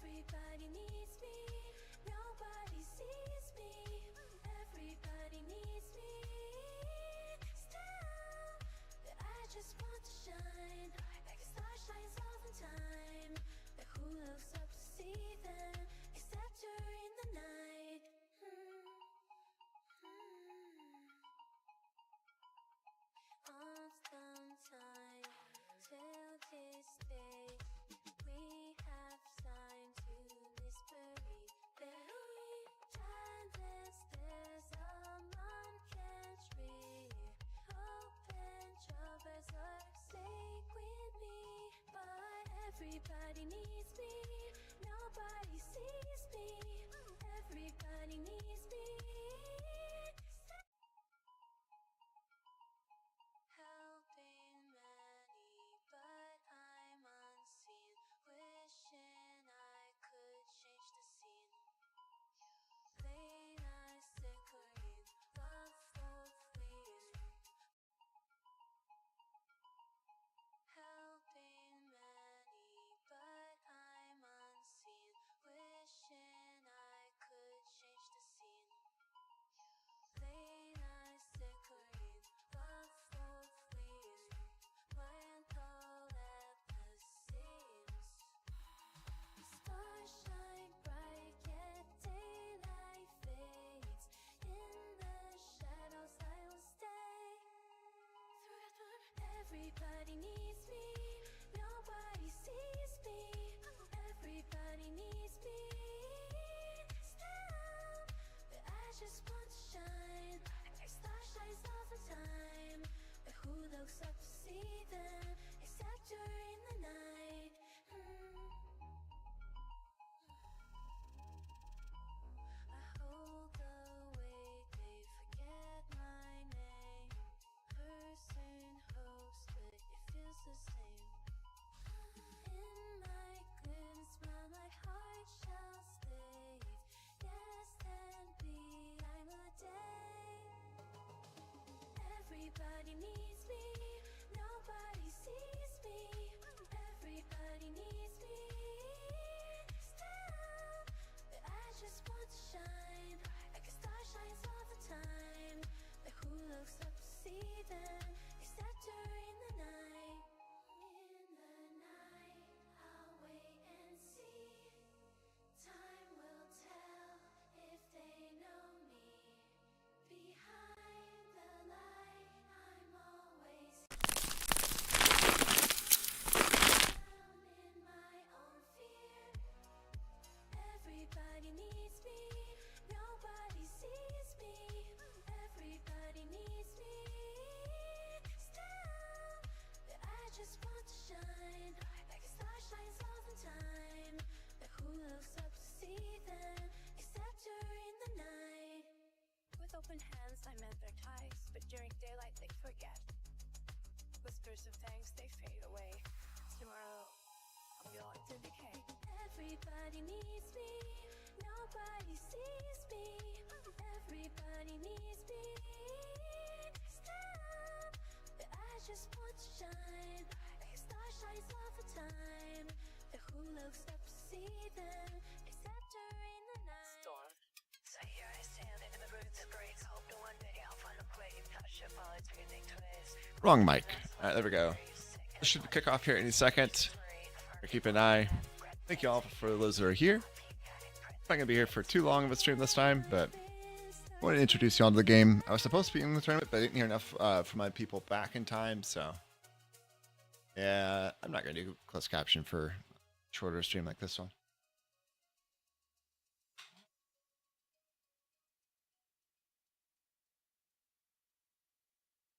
Everybody needs me, nobody sees me. Everybody needs me. Still, I just want to shine like a star shines all the time. But who looks up to see them except during the night? Constant time till this day. We have signed to mystery. Very timeless. There's someone can't read. Open troubles are staying with me. But everybody needs me. Nobody sees me. Everybody needs me. Helping many, but I'm unseen. Wishing I could change the scene. Late nights flickering, love for fleeing. Helping many, but I'm unseen. Wishing I could change the scene. Late nights flickering, love for fleeing. When all at the seams. Stars shine bright, yet daylight fades. In the shadows I will stay. Everybody needs me, nobody sees me. Everybody needs me. Still, but I just want to shine like star shines all the time. But who looks up to see them except during the night? I hold the weight, they forget my name. Person hopes, but it feels the same. In my glimpse, smile, my heart shall stay. Yes, and behind the day. Everybody needs me, nobody sees me. Everybody needs me. Still, but I just want to shine like a star shines all the time. But who looks up to see them except during the night? In the night, I'll wait and see. Time will tell if they know me. Behind the light, I'm always down in my own fear. Everybody needs me, nobody sees me. Everybody needs me. Still, but I just want to shine like a star shines all the time. But who looks up to see them except during the night? With open hands I mend their ties, but during daylight they forget. Whispers of thanks, they fade away. Tomorrow I'll be locked in decay. Everybody needs me, nobody sees me. Everybody needs me. Still, but I just want to shine like a star shines all the time. But who looks up to see them except during the night? Storm. So here I stand in the roots of breaks, hoping one day I'll find a way. Not sure if I'll everything twice. Wrong mic. All right, there we go. This should kick off here any second. Keep an eye. Thank you all for those that are here. I'm not going to be here for too long of a stream this time, but I want to introduce you all to the game. I was supposed to be in the tournament, but I didn't hear enough from my people back in time, so yeah, I'm not going to do closed caption for a shorter stream like this one.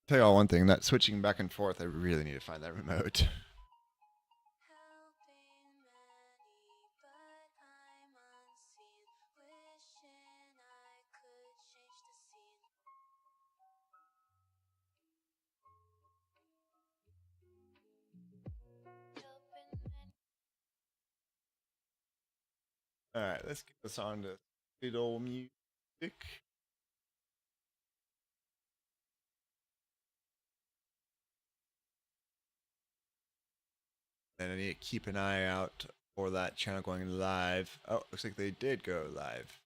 Tell you all one thing, that switching back and forth, I really need to find that remote. Helping many, but I'm unseen. Wishing I could change the scene. Helping many. Alright, let's get this on to good old music. And I need to keep an eye out for that channel going live. Oh, looks like they did go live.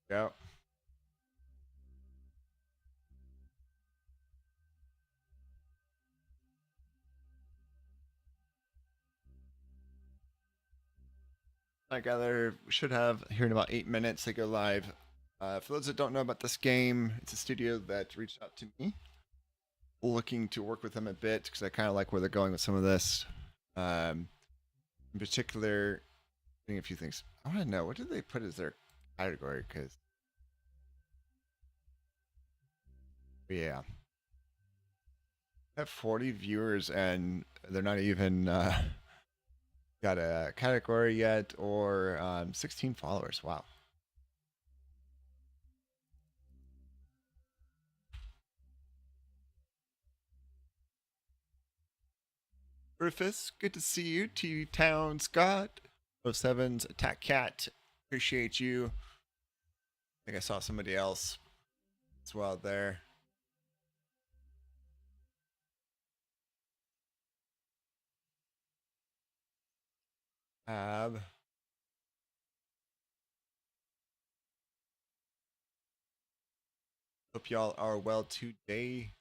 Yep. I gather we should have here in about 8 minutes they go live. For those that don't know about this game, it's a studio that reached out to me, looking to work with them a bit because I kind of like where they're going with some of this. In particular, doing a few things. I want to know, what did they put as their category? Because yeah, I have 40 viewers and they're not even got a category yet, or 16 followers. Wow. Rufus, good to see you. T Town Scott, 07's Attack Cat, appreciate you. I think I saw somebody else as well there. Hope y'all are well today.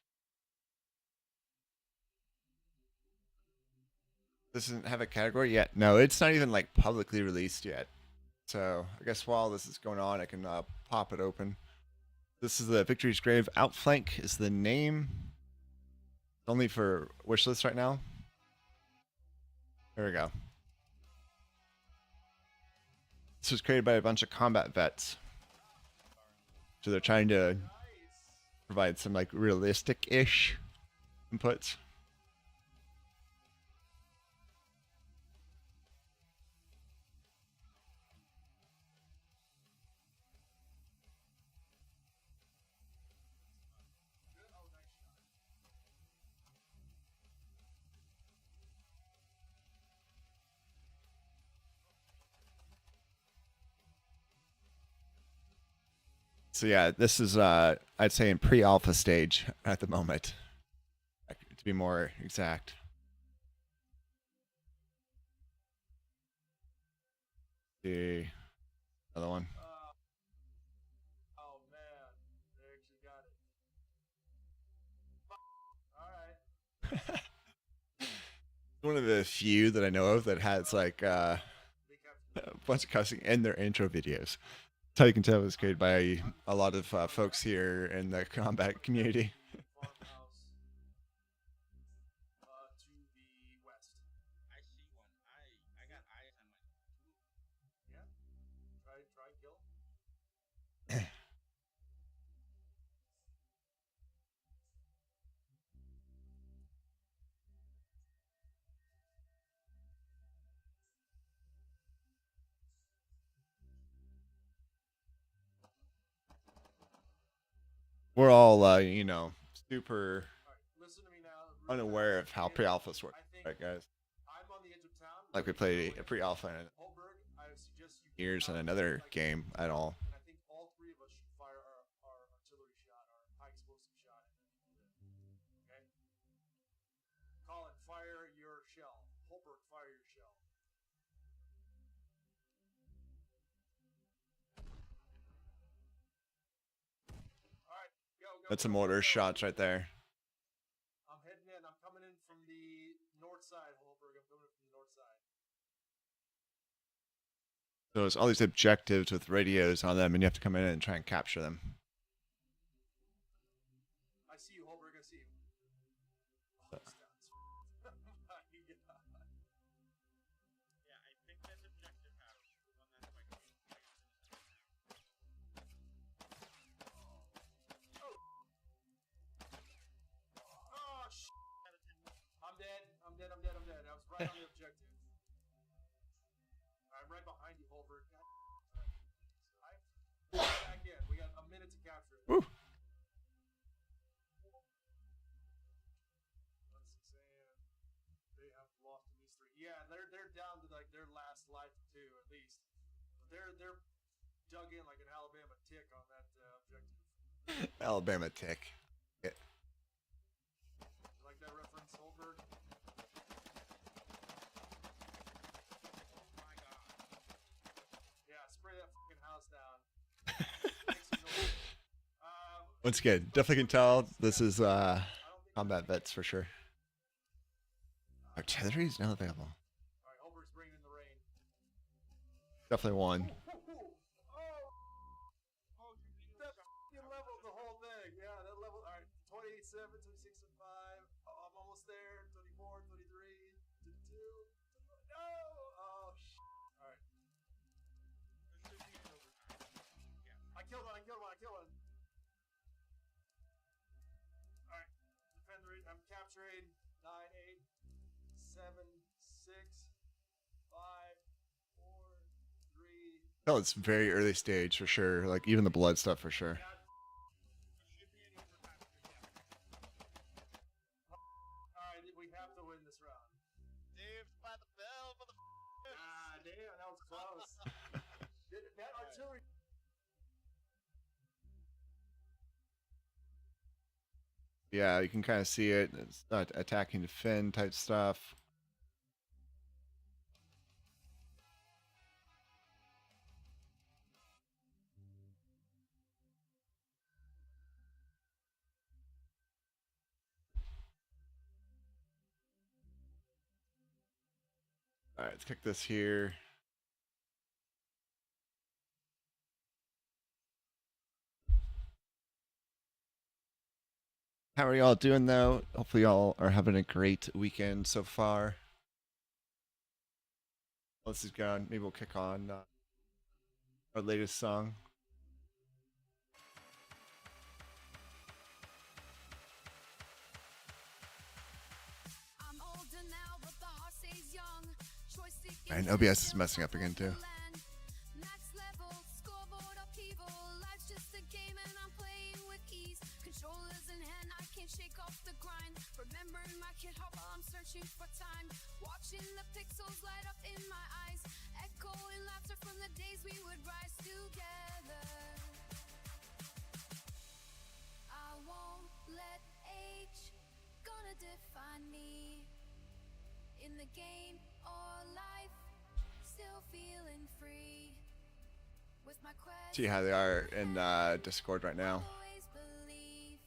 This doesn't have a category yet. No, it's not even like publicly released yet. So I guess while this is going on, I can pop it open. This is the Victory's Grave. Outflank is the name. It's only for wishlist right now. There we go. This was created by a bunch of combat vets. So they're trying to provide some like realistic-ish inputs. So yeah, this is I'd say in pre-alpha stage at the moment, to be more exact. The other one. Oh man, they actually got it. All right. One of the few that I know of that has like a bunch of cussing in their intro videos. That's how you can tell it was created by a lot of folks here in the combat community. Farmhouse to the west. I see one. I got eyes on my. Yeah. Try kill. We're all super All right, listen to me now. unaware of how pre-alphas work, I think right, guys? I'm on the edge of town. Like we played a pre-alpha in Holberg, I suggest you years in another game at all. And I think all three of us should fire our artillery shot, our high explosive shot. Okay? Colin, fire your shell. Holberg, fire your shell. Alright, go. That's some mortar shots right there. I'm heading in. I'm coming in from the north side, Holberg. I'm coming in from the north side. So it's all these objectives with radios on them, and you have to come in and try and capture them. I see you, Holberg. I see you. Oh, this guy's my God. Yeah, I think that's objective house. The one that's like. Oh, shit. I'm dead. I'm dead. I'm dead. I'm dead. I was right on the objective. I'm right behind you, Holberg. Alright. Back in. We got a minute to capture it. Woo. Let's say they have lost at least 3. Yeah, they're down to like their last life too, at least. They're dug in like an Alabama tick on that objective. Alabama tick. Like that Once again, definitely can tell this is combat vets for sure. Artillery is now available. All right, Holberg's bringing in the rain. Definitely one. Oh, that you leveled the whole thing. Yeah, that leveled. All right, 27, 26, and 5. Oh, I'm almost there. 24, 23, 22. No! Oh, shit. All right. I killed one. All right. Defender, I'm capturing. 9, 8, 7, 6, 5, 4, 3. Oh, it's very early stage for sure. Like even the blood stuff for sure. Alright, we have to win this round. Dave's by the bell, motherfucker. Ah, damn, that was close. That artillery. Yeah, you can kind of see it. It's not attacking defend type stuff. All right, let's kick this here. How are y'all doing though? Hopefully y'all are having a great weekend so far. This is going. Maybe we'll kick on our latest song. I'm older now, but the heart stays young. And OBS is messing up again too. Max level, scoreboard upheaval. Life's just a game and I'm playing with ease. Controllers in hand, I can't shake off the grind. Remembering my kid heart while I'm searching for time. Watching the pixels light up in my eyes. Echoing laughter from the days we would rise together. I won't let age gonna define me. In the game or life, still feeling free. With my quest, See how they are in Discord right now. always believe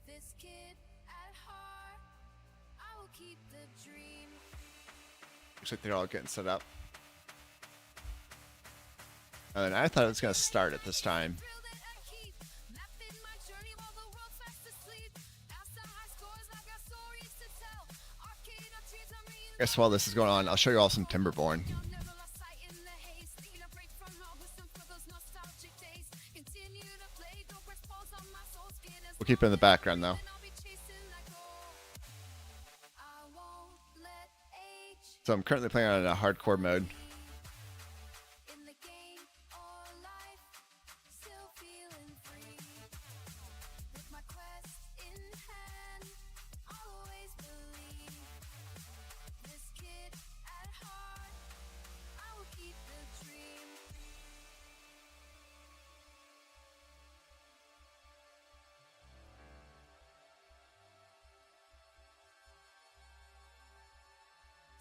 this kid at heart. I will keep the dream. Looks like they're all getting set up. And I thought it was gonna start at this time. Thrill that I keep, mapping my journey while the world's fast asleep. After high scores, I got stories to tell. Arcade of tears, I'm reading. I guess while this is going on, I'll show you all some Timberborn. Never lost sight in the haze. Need a break from all wisdom for those nostalgic days. Continue to play, don't press pause on my soul skin. We'll keep it in the background though. And I'll be chasing that goal. I won't let age So I'm currently playing on a hardcore mode. in the game or life, still feeling free. With my quest in hand, always believe this kid at heart. I will keep the dream.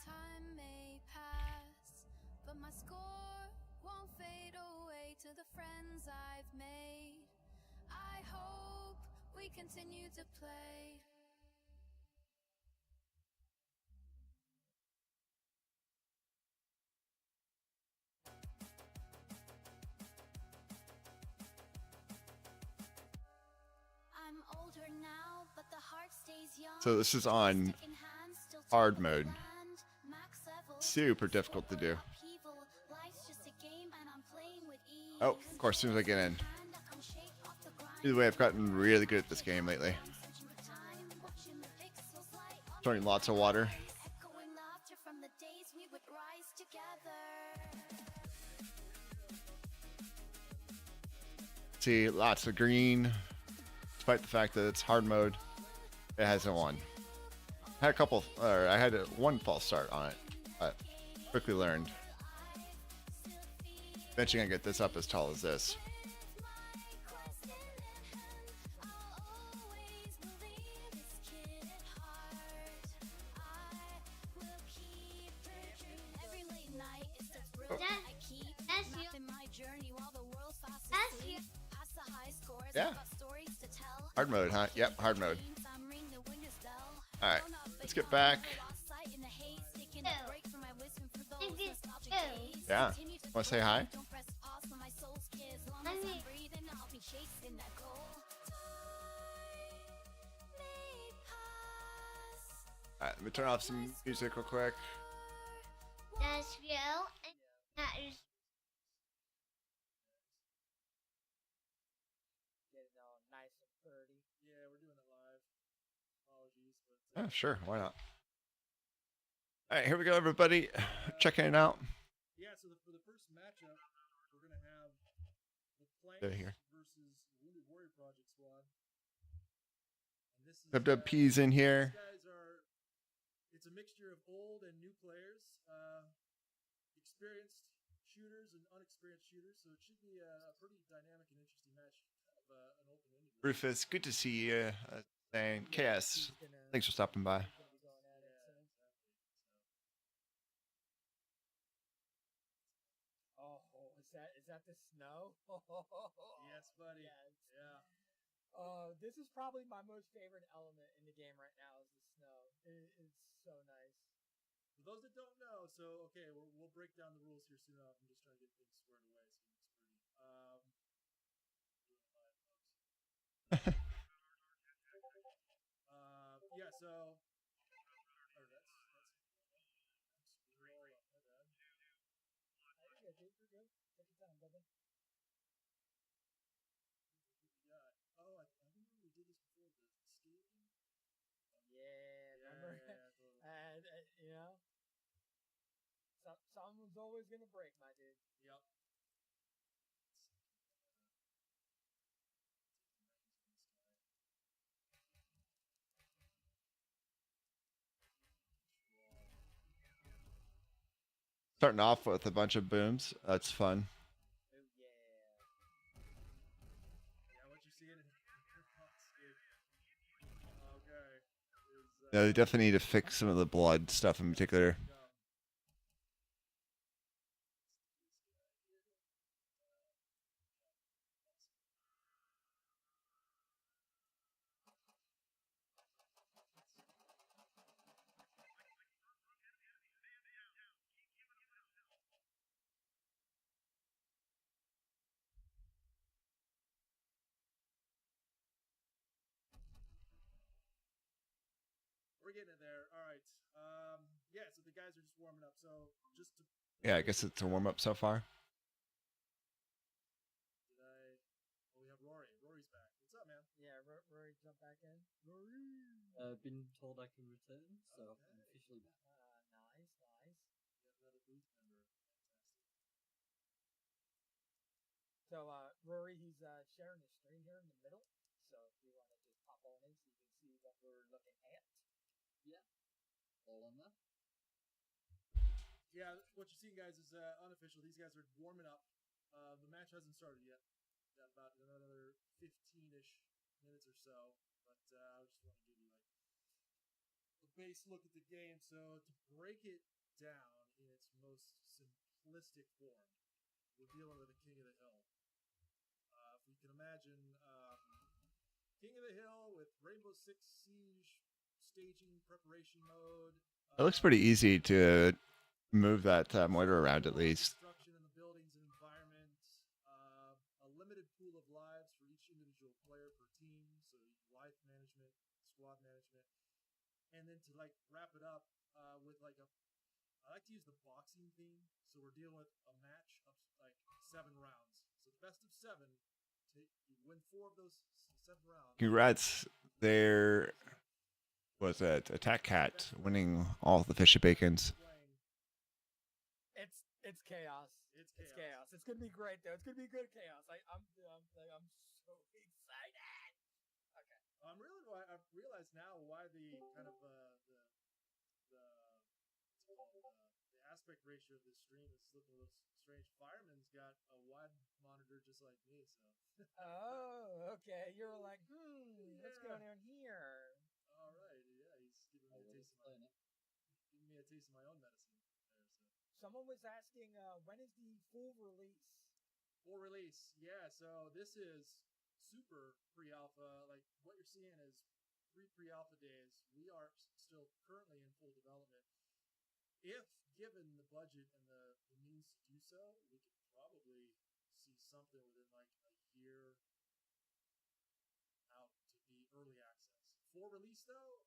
Time may pass, but my score won't fade away to the friends I've made. I hope we continue to play. I'm older now, but the heart stays young. So this is on hard mode. Super difficult to do. Oh, of course, as soon as I get in. Either way, I've gotten really good at this game lately. Throwing lots of water. See, lots of green. Despite the fact that it's hard mode, it hasn't won. I had a couple, or I had one false start on it, but quickly learned. Eventually gonna get this up as tall as this. That's you. Yeah. Hard mode, huh? Yep, hard mode. All right, let's get back. Yeah. Want to say hi? All right, let me turn off some music real quick. That's real. And that is Get it all nice and pretty. Yeah, we're doing it live. Apologies, but Oh, sure, why not? All right, here we go, everybody. Checking it out. yeah. So for the first matchup, we're gonna have the Planks They're here. versus Wounded Warrior Project squad. And this is WWP's in here. These guys are. It's a mixture of old and new players, experienced shooters and unexperienced shooters. So it should be a pretty dynamic and interesting match. Kind of an open ending. Rufus, good to see you. And KS, thanks for stopping by. Gonna be going at it soon. Oh, is that the snow? Yes, buddy. Yes. Yeah. This is probably my most favorite element in the game right now is the snow. It's so nice. For those that don't know, so okay, we'll break down the rules here soon enough. I'm just trying to get things squared away so it looks pretty. Doing it live, folks. Yeah, so. Or that's scroll up, my bad. You're good, dude. You're good. Take your time, brother. What we got? Oh, I remember we did this before. The skating. Yeah, remember? Yeah, totally. And you know, someone's always gonna break, my dude. Yep. Starting off with a bunch of booms. That's fun. Oh yeah. Yeah, what you seeing in okay. Yeah, they definitely need to fix some of the blood stuff in particular. We're getting it there. All right. Yeah, so the guys are just warming up. So just to Yeah, I guess it's a warm up so far. we have Rory. Rory's back. What's up, man? Yeah, Rory, jump back in. Rory. Been told I can return, so Okay. I'm officially back. Nice. We have another booth member. Fantastic. So, Rory, he's sharing the screen here in the middle. So if you want to just pop on in so you can see what we're looking at. All on that. Yeah, what you're seeing, guys, is unofficial. These guys are warming up. The match hasn't started yet. Got about another 15-ish minutes or so. But I just want to give you like a base look at the game. So to break it down in its most simplistic form, we're dealing with a King of the Hill. If we can imagine King of the Hill with Rainbow Six Siege staging preparation mode. It looks pretty easy to move that mortar around at least. Construction in the buildings and environment. A limited pool of lives for each individual player per team. So life management, squad management. And then to like wrap it up with like I like to use the boxing theme. So we're dealing with a match of like 7 rounds. So the best of 7. You win 4 of those 7 rounds. Congrats. There was it Attack Cat winning all the Fish of Bacons. It's chaos. It's It's chaos. It's gonna be great though. It's gonna be good chaos. I'm so excited. Okay. I've realized now why the kind of the aspect ratio of this stream is looking a little strange. Fireman's got a wide monitor just like me, so. Oh, okay. You're like, let's go Yeah. down here. All right, yeah, he's giving I me a will taste of explain it. my own medicine there. So Someone was asking, when is the full release? full release, yeah. So this is super pre-alpha. Like what you're seeing is 3 pre-alpha days. We are still currently in full development. If given the budget and the means to do so, we could probably see something within like a year out to be early access. For release though,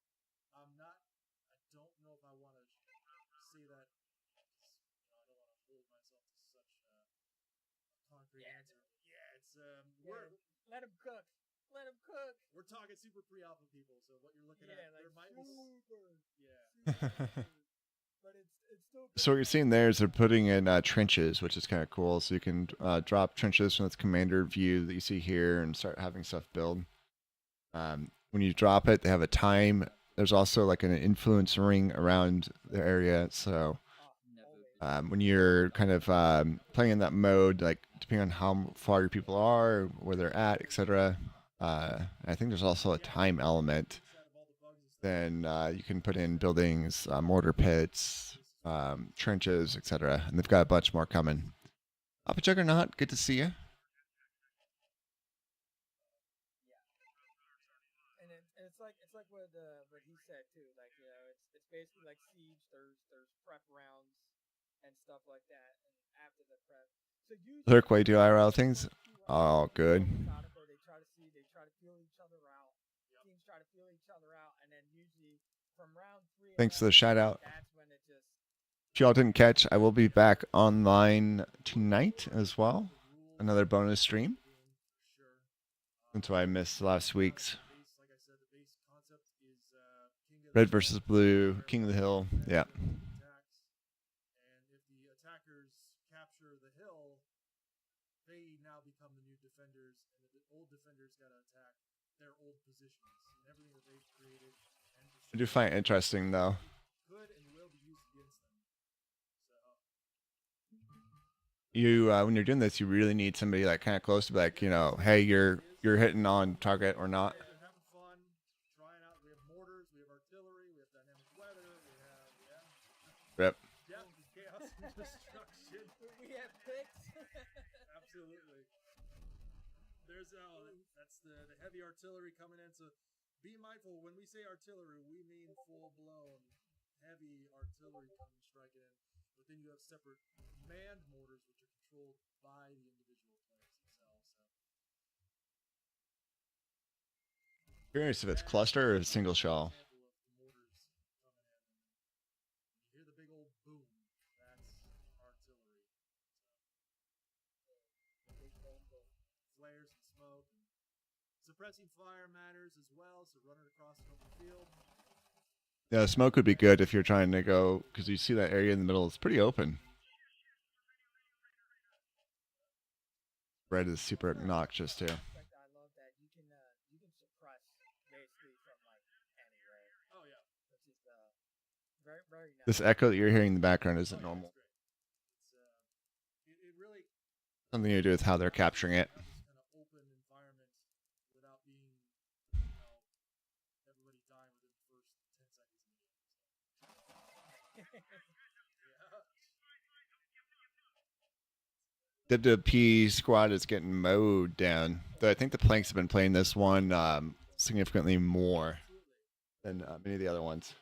I don't know if I want to say that. I don't want to hold myself to such a concrete answer. Yeah, it's let him cook. Let him cook. We're talking super pre-alpha people, so what you're looking at, Like there might be super. yeah. But it's still. So what you're seeing there is they're putting in trenches, which is kind of cool. So you can drop trenches from this commander view that you see here and start having stuff build. When you drop it, they have a time. There's also like an influence ring around the area. So when you're kind of playing in that mode, like depending on how far your people are, where they're at, etc. I think there's also a time element. Then you can put in buildings, mortar pits, trenches, etc. And they've got a bunch more coming. Papa Juggernaut, good to see you. And it's like what he said too. Like it's basically like siege. There's prep rounds and stuff like that. And after the prep, so usually Lurkway do IRL things. Oh, good. They try to feel each other out. Teams try to feel each other out, and then usually from round 3. Thanks for the shout out. That's when it just. If y'all didn't catch, I will be back online tonight as well. Another bonus stream. That's why I missed last week's. Red versus blue, King of the Hill. Yeah. And if the attackers capture the hill, they now become the new defenders, and the old defenders got to attack their old positions and everything that they've created. I do find it interesting though. Could and will be used against them. So You when you're doing this, you really need somebody like kind of close to be like, hey, you're hitting on target or not. they're having fun, trying out. We have mortars, we have artillery, we have dynamic weather, we have Rip. death, chaos, and destruction. We have picks. Absolutely. There's that's the heavy artillery coming in. So be mindful when we say artillery, we mean full blown heavy artillery coming striking in. But then you have separate manned mortars which are controlled by the individual players themselves. So Curious if it's cluster or single shell. example of the mortars coming in, and you hear the big old boom. That's artillery. So flares and smoke and suppressing fire matters as well. So running across an open field. Yeah, smoke would be good if you're trying to go, because you see that area in the middle. It's pretty open. Red is super obnoxious too. I love that you can suppress basically from like anywhere. Oh yeah. Which is very very nice. This echo that you're hearing in the background isn't normal. It's it really Something to do with how they're capturing it. this kind of open environment without being, everybody dying within the first 10 seconds of the game. WP squad is getting mowed down. Though I think the planks have been playing this one significantly more than many of the other ones.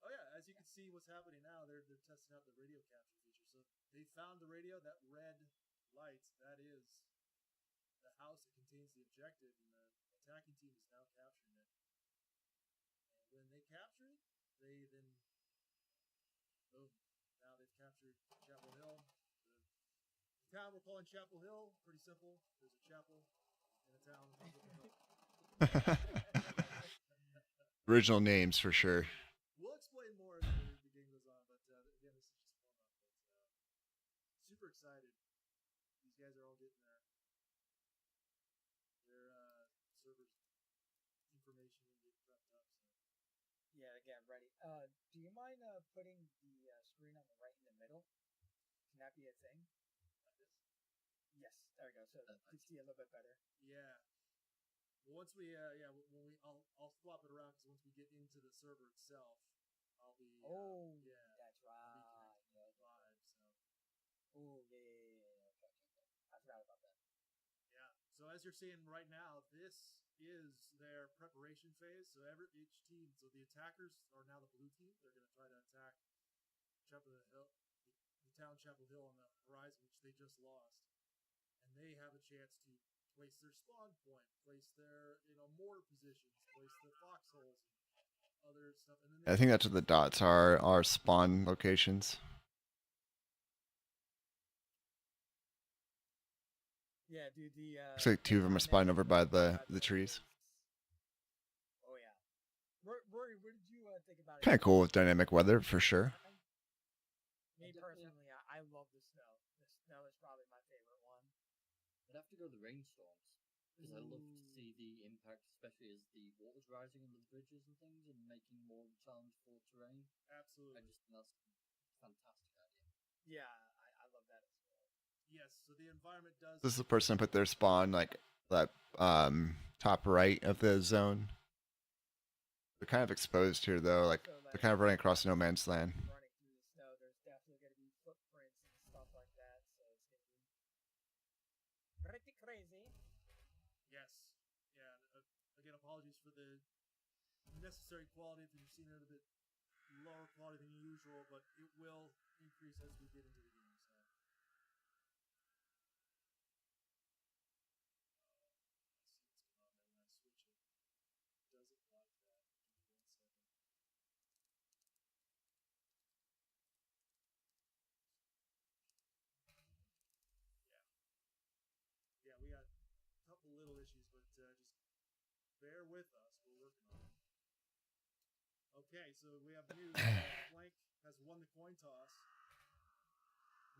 Oh yeah, as you can see, what's happening now? They're testing out the radio capture feature. So they found the radio, that red light, that is the house that contains the objective, and the attacking team is now capturing it. And when they capture it, they then boom. Now they've captured Chapel Hill. The town we're calling Chapel Hill. Pretty simple. There's a chapel in a town on top of a hill. Original names for sure. We'll explain more as the game goes on, but again, this is just warm up. But super excited. These guys are all getting their servers information and getting prepped up. So Yeah, again, ready. Do you mind putting the screen on the right in the middle? Can that be a thing? like this. Yes, there we go. So you see a little bit better. Yeah. Well, once we I'll swap it around because once we get into the server itself, I'll be That's right. I'll be connected live. So Oh yeah. Okay. I forgot about that. So as you're seeing right now, this is their preparation phase. So each team, so the attackers are now the blue team. They're going to try to attack Chapel Hill, the town Chapel Hill on the horizon, which they just lost, and they have a chance to place their spawn point, place their mortar positions, place their foxholes, and other stuff. And then I think that's what the dots are spawn locations. Yeah, dude. Looks like two of them are spawning over by the trees. Oh yeah. Rory, what did you think about it? Kind of cool with dynamic weather for sure. Me personally, I love the snow. The snow is probably my favorite one. I'd have to go the rainstorms because I love to see the impact, especially as the water's rising under the bridges and things, and making more of a challenge for terrain. Absolutely. I just think that's a fantastic idea. Yeah, I love that as well. Yes, so the environment does. This is the person who put their spawn like that top right of the zone. They're kind of exposed here though, like they're kind of running across no man's land. Running through the snow, there's definitely going to be footprints and stuff like that, so it's going to be pretty crazy. Yes, yeah. Again, apologies for the necessary quality if you've seen it a bit lower quality than usual, but it will increase as we get into the game. So. Yeah, we got a couple little issues, but just bear with us. We're working on it. Okay, so we have news. Plank has won the coin toss.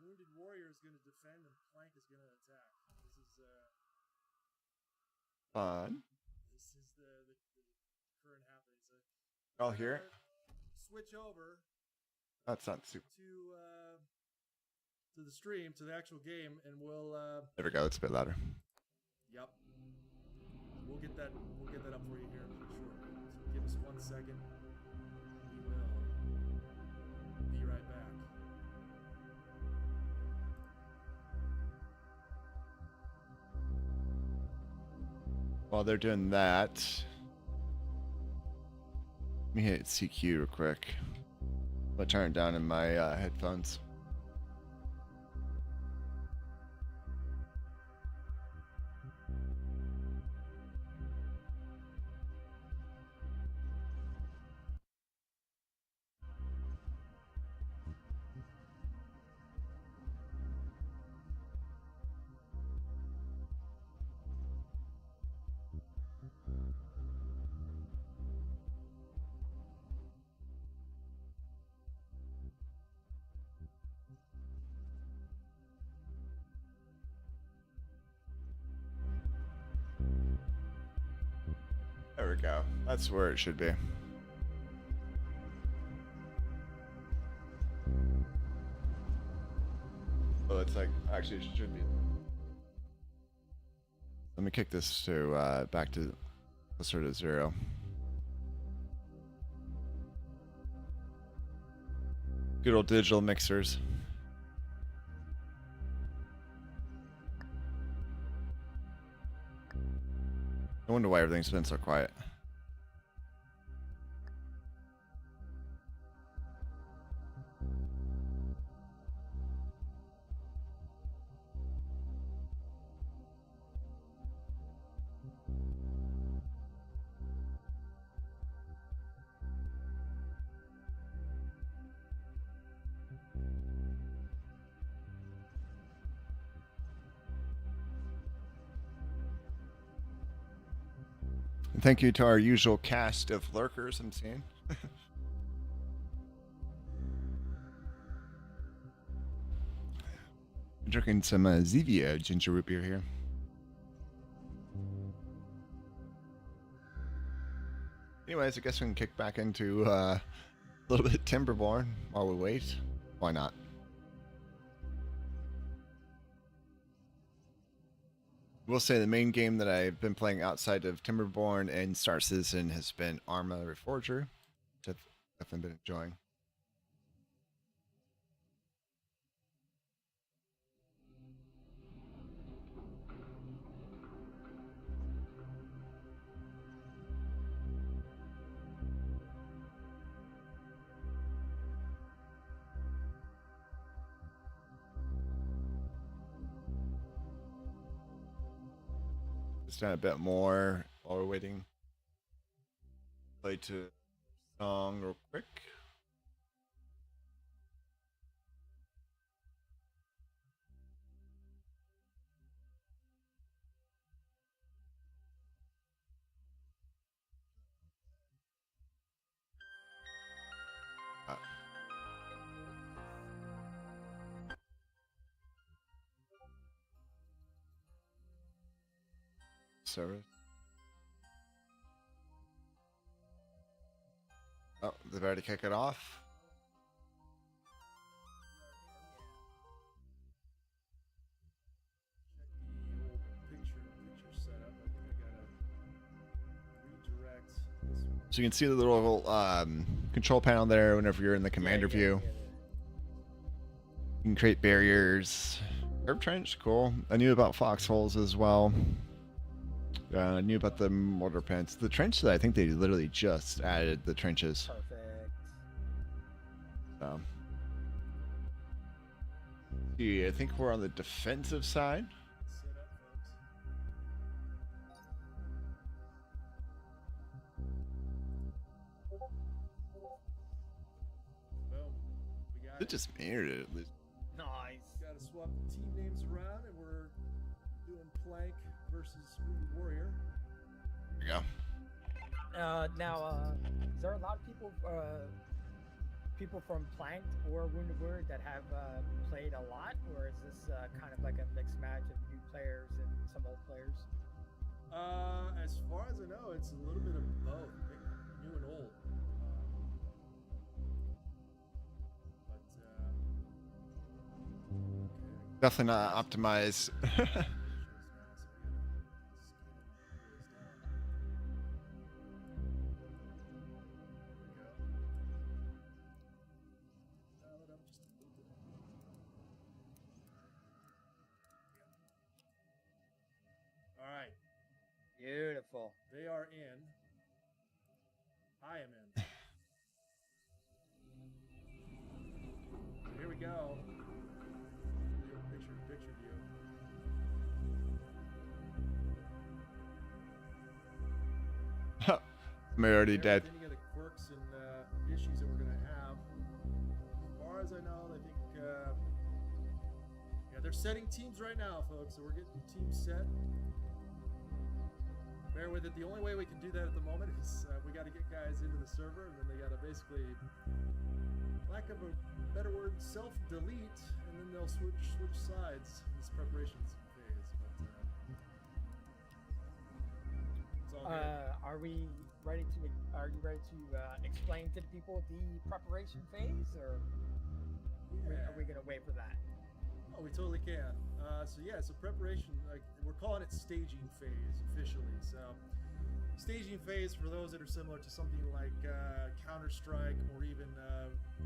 Wounded Warrior is going to defend, and Plank is going to attack. This is Fun. This is the current happening. So I'll hear it. Switch over. That's not super. To the stream, to the actual game, and we'll. There we go. It's a bit louder. Yep. We'll get that up for you here shortly. So give us 1 second. We will be right back. While they're doing that, let me hit CQ real quick. I'll turn it down in my headphones. There we go. That's where it should be. Oh, it's like actually it should be. Let me kick this to back to closer to 0. Good old digital mixers. I wonder why everything's been so quiet. And thank you to our usual cast of lurkers I'm seeing. Drinking some Zevia ginger root beer here. Anyways, I guess we can kick back into a little bit of Timberborn while we wait. Why not? We'll say the main game that I've been playing outside of Timberborn and Star Citizen has been Arma Reforger, which I've definitely been enjoying. Just down a bit more while we're waiting. Play to song real quick. Service. Oh, they've already kicked it off. Picture setup. I think I gotta redirect this one. So you can see the little control panel there whenever you're in the commander view. You can create barriers. Herb trench, cool. I knew about foxholes as well. I knew about the mortar pits. The trench, I think they literally just added the trenches. Perfect. So, yeah, I think we're on the defensive side. Set up, folks. Boom. We got It it. just mirrored it at least. Nice. Gotta swap the team names around, and we're doing Plank versus Wounded Warrior. There we go. Now, is there a lot of people from Planked or Wounded Warrior that have played a lot, or is this kind of like a mixed match of new players and some old players? As far as I know, it's a little bit of both, new and old. Definitely not optimized. All right, Beautiful. they are in. I am in. Here we go. Picture view. Somebody already dead. Any of the quirks and issues that we're gonna have. As far as I know, I think yeah, they're setting teams right now, folks. So we're getting teams set. Bear with it. The only way we can do that at the moment is we got to get guys into the server, and then they got to basically, lack of a better word, self-delete, and then they'll switch sides in this preparation phase. But it's all good. Are you ready to explain to the people the preparation phase, or are we gonna wait for that? Oh, we totally can. So preparation, like we're calling it staging phase officially. So staging phase, for those that are similar to something like Counter-Strike or even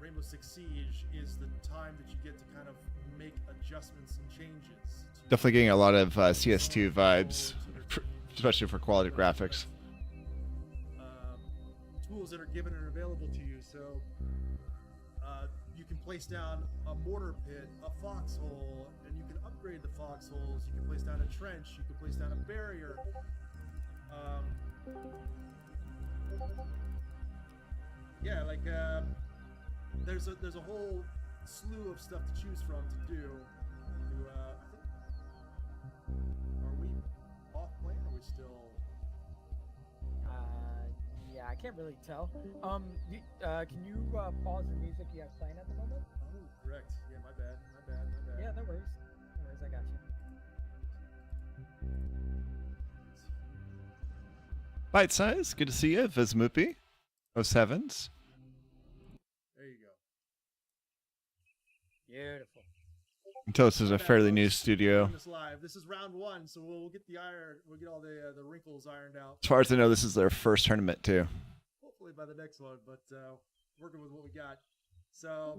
Rainbow Six Siege, is the time that you get to kind of make adjustments and changes. Definitely getting a lot of CS2 vibes, especially for quality graphics. Tools that are given and available to you. So you can place down a mortar pit, a foxhole, and you can upgrade the foxholes. You can place down a trench. You can place down a barrier. Yeah, like there's a whole slew of stuff to choose from to do. I think, are we off plan? Or are we still? Yeah, I can't really tell. Can you pause the music you have playing at the moment? Oh, correct. Yeah, my bad. Yeah, no worries. No worries, I got you. Bite size, good to see you, Vismupi. 07s. There you go. Beautiful. Until this is a fairly new studio. Doing this live. This is round one, so we'll get all the wrinkles ironed out. As far as I know, this is their first tournament too. Hopefully by the next one, but working with what we got. So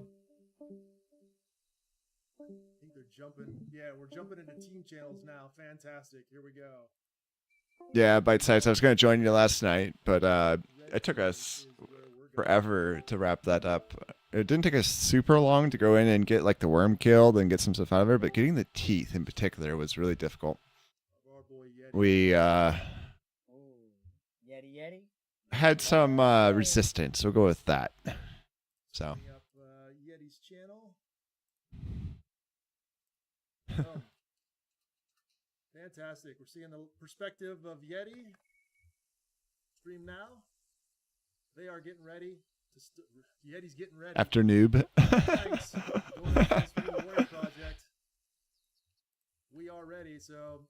I think they're jumping. Yeah, we're jumping into team channels now. Fantastic. Here we go. Yeah, bite size. I was going to join you last night, but it took us forever to wrap that up. It didn't take us super long to go in and get like the worm killed and get some stuff out of there, but getting the teeth in particular was really difficult. Our boy Yeti. we Oh, Yeti. had some resistance. We'll go with that. So Bring up Yeti's channel. Oh. Fantastic. We're seeing the perspective of Yeti. Stream now. They are getting ready. Yeti's getting ready. after noob. Thanks. Going to the Speed Warrior Project. We are ready. So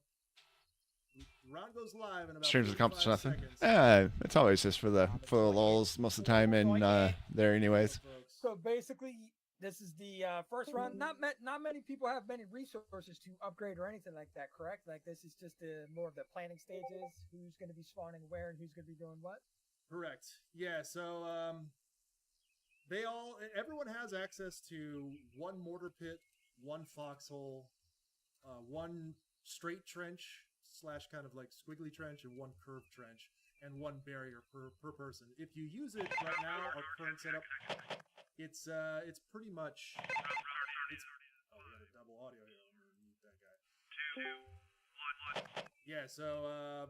the round goes live in about Streams accomplish 45 nothing. seconds. Yeah, it's always just for the lulz most of the time, and there anyways. Folks. So basically, this is the first run. Not many people have many resources to upgrade or anything like that, correct? Like this is just more of the planning stages. Who's going to be spawning where and who's going to be doing what? Correct. Yeah. So everyone has access to one mortar pit, one foxhole, one straight trench / kind of like squiggly trench, and one curved trench, and one barrier per person. If you use it right now, our current setup, it's pretty much. We got a double audio here. I'm gonna mute that guy. 2, 1. Yeah. So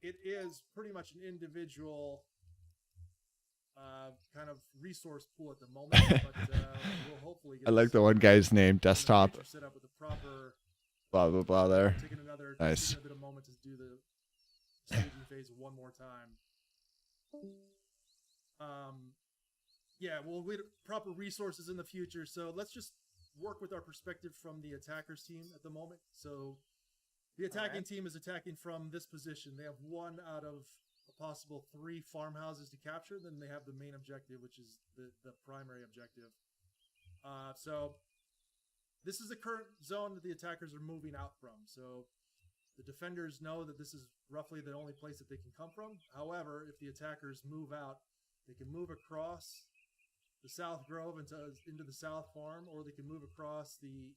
it is pretty much an individual kind of resource pool at the moment, but we'll hopefully get I like the one guy's name, desktop, set up with a proper blah blah blah. There, taking nice. taking a bit of moment to do the staging phase one more time. Yeah, we'll wait proper resources in the future. So let's just work with our perspective from the attackers team at the moment. So the attacking team is attacking from this position. They have 1 out of a possible 3 farmhouses to capture. Then they have the main objective, which is the primary objective. So this is the current zone that the attackers are moving out from. So the defenders know that this is roughly the only place that they can come from. However, if the attackers move out, they can move across the South Grove into the South Farm, or they can move across the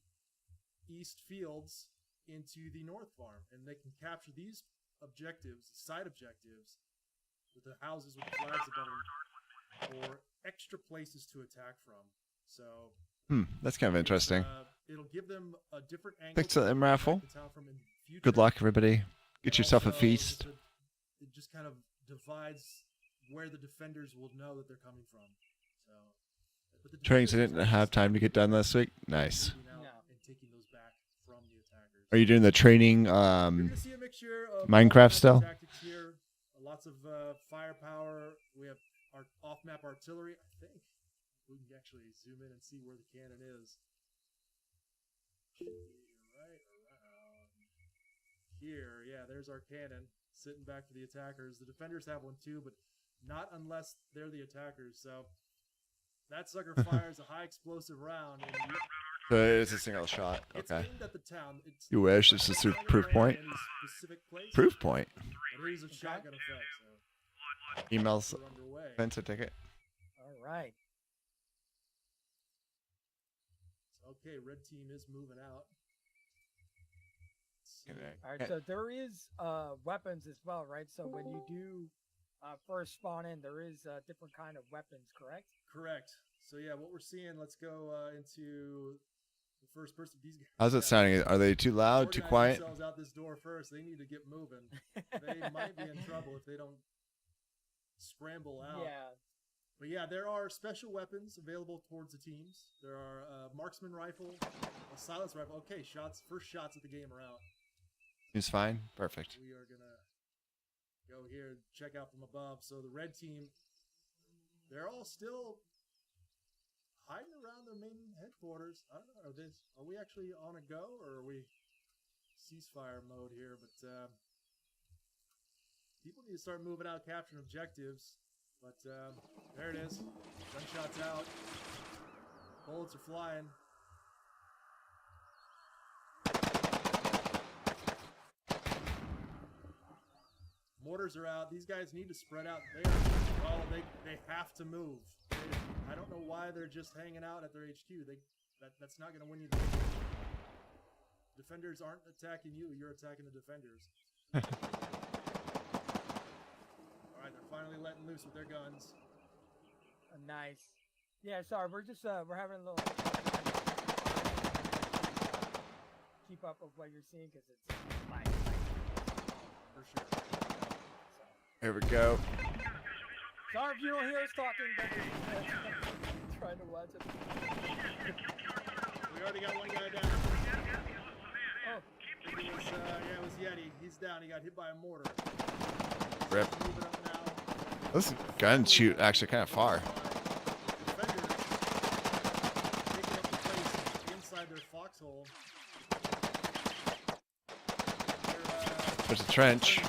East Fields into the North Farm, and they can capture these objectives, side objectives, with the houses with the flags above them, or extra places to attack from. So that's kind of interesting. It'll give them a different angle. Thanks to the raffle. From in future. Good luck, everybody. Get And yourself a also, feast. It just kind of divides where the defenders will know that they're coming from. So, but the Trainings I defenders didn't have time to get done last week. are Nice. moving out No. and taking those back from the attackers. Are you doing the training You're gonna see a mixture of Minecraft off-map still? tactics here, lots of firepower. We have our off-map artillery. I think we can actually zoom in and see where the cannon is. Should be right around here. Yeah, there's our cannon sitting back for the attackers. The defenders have one too, but not unless they're the attackers. So that sucker fires a high explosive round. And So it's a single shot. it's Okay. aimed at the town. You wish. This is a proof point. Specific place, Proof point. but it is a shotgun effect. So Emails. we're underway. Sent a ticket. All right. Okay, red team is moving out. All right. So there is weapons as well, right? So when you do first spawn in, there is different kind of weapons, correct? Correct. So yeah, what we're seeing. Let's go into the first person. These guys. How's it sounding? Are they too loud? Too organize quiet? themselves out this door first. They need to get moving. They might be in trouble if they don't scramble out. Yeah. But yeah, there are special weapons available towards the teams. There are a marksman rifle, a silence rifle. Okay, first shots of the game are out. Seems fine. Perfect. We are gonna go here and check out from above. So the red team, they're all still hiding around their main headquarters. I don't know. Are we actually on a go, or are we ceasefire mode here? But people need to start moving out, capturing objectives. But there it is. Gunshots out. Bullets are flying. Mortars are out. These guys need to spread out. They have to move. I don't know why they're just hanging out at their HQ. That's not going to win you the game. Defenders aren't attacking you. You're attacking the defenders. All right, they're finally letting loose with their guns. Nice. Yeah. Sorry, we're just we're having a little. keep up with what you're seeing because it's like For sure. Here we go. sorry if you don't hear us talking, but trying to watch it. We already got one guy down. Oh, It was Yeti. He's down. He got hit by a mortar. Rip. Moving up now. This gun shoot actually kind of far. Defenders taking up the place inside their foxhole. There's a trench.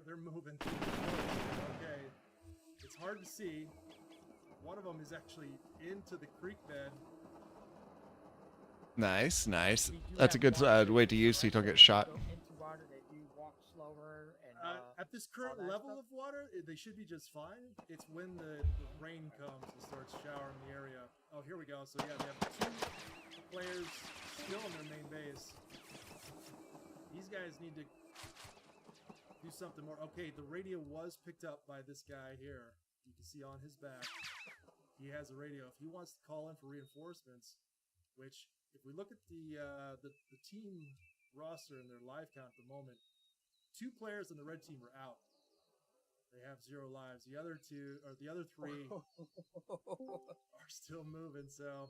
They're moving through the woods. Okay. It's hard to see. One of them is actually into the creek bed. Nice, nice. we do That's a have good water way to right? use so you don't When get they shot. go into water, they do walk slower and At this current that level stuff? of water, they should be just fine. It's when the rain comes and starts showering the area. Oh, here we go. So yeah, they have 2 players still in their main base. These guys need to do something more. Okay, the radio was picked up by this guy here. You can see on his back. He has a radio. If he wants to call in for reinforcements, which if we look at the team roster and their live count at the moment, 2 players on the red team are out. They have 0 lives. The other 3 are still moving. So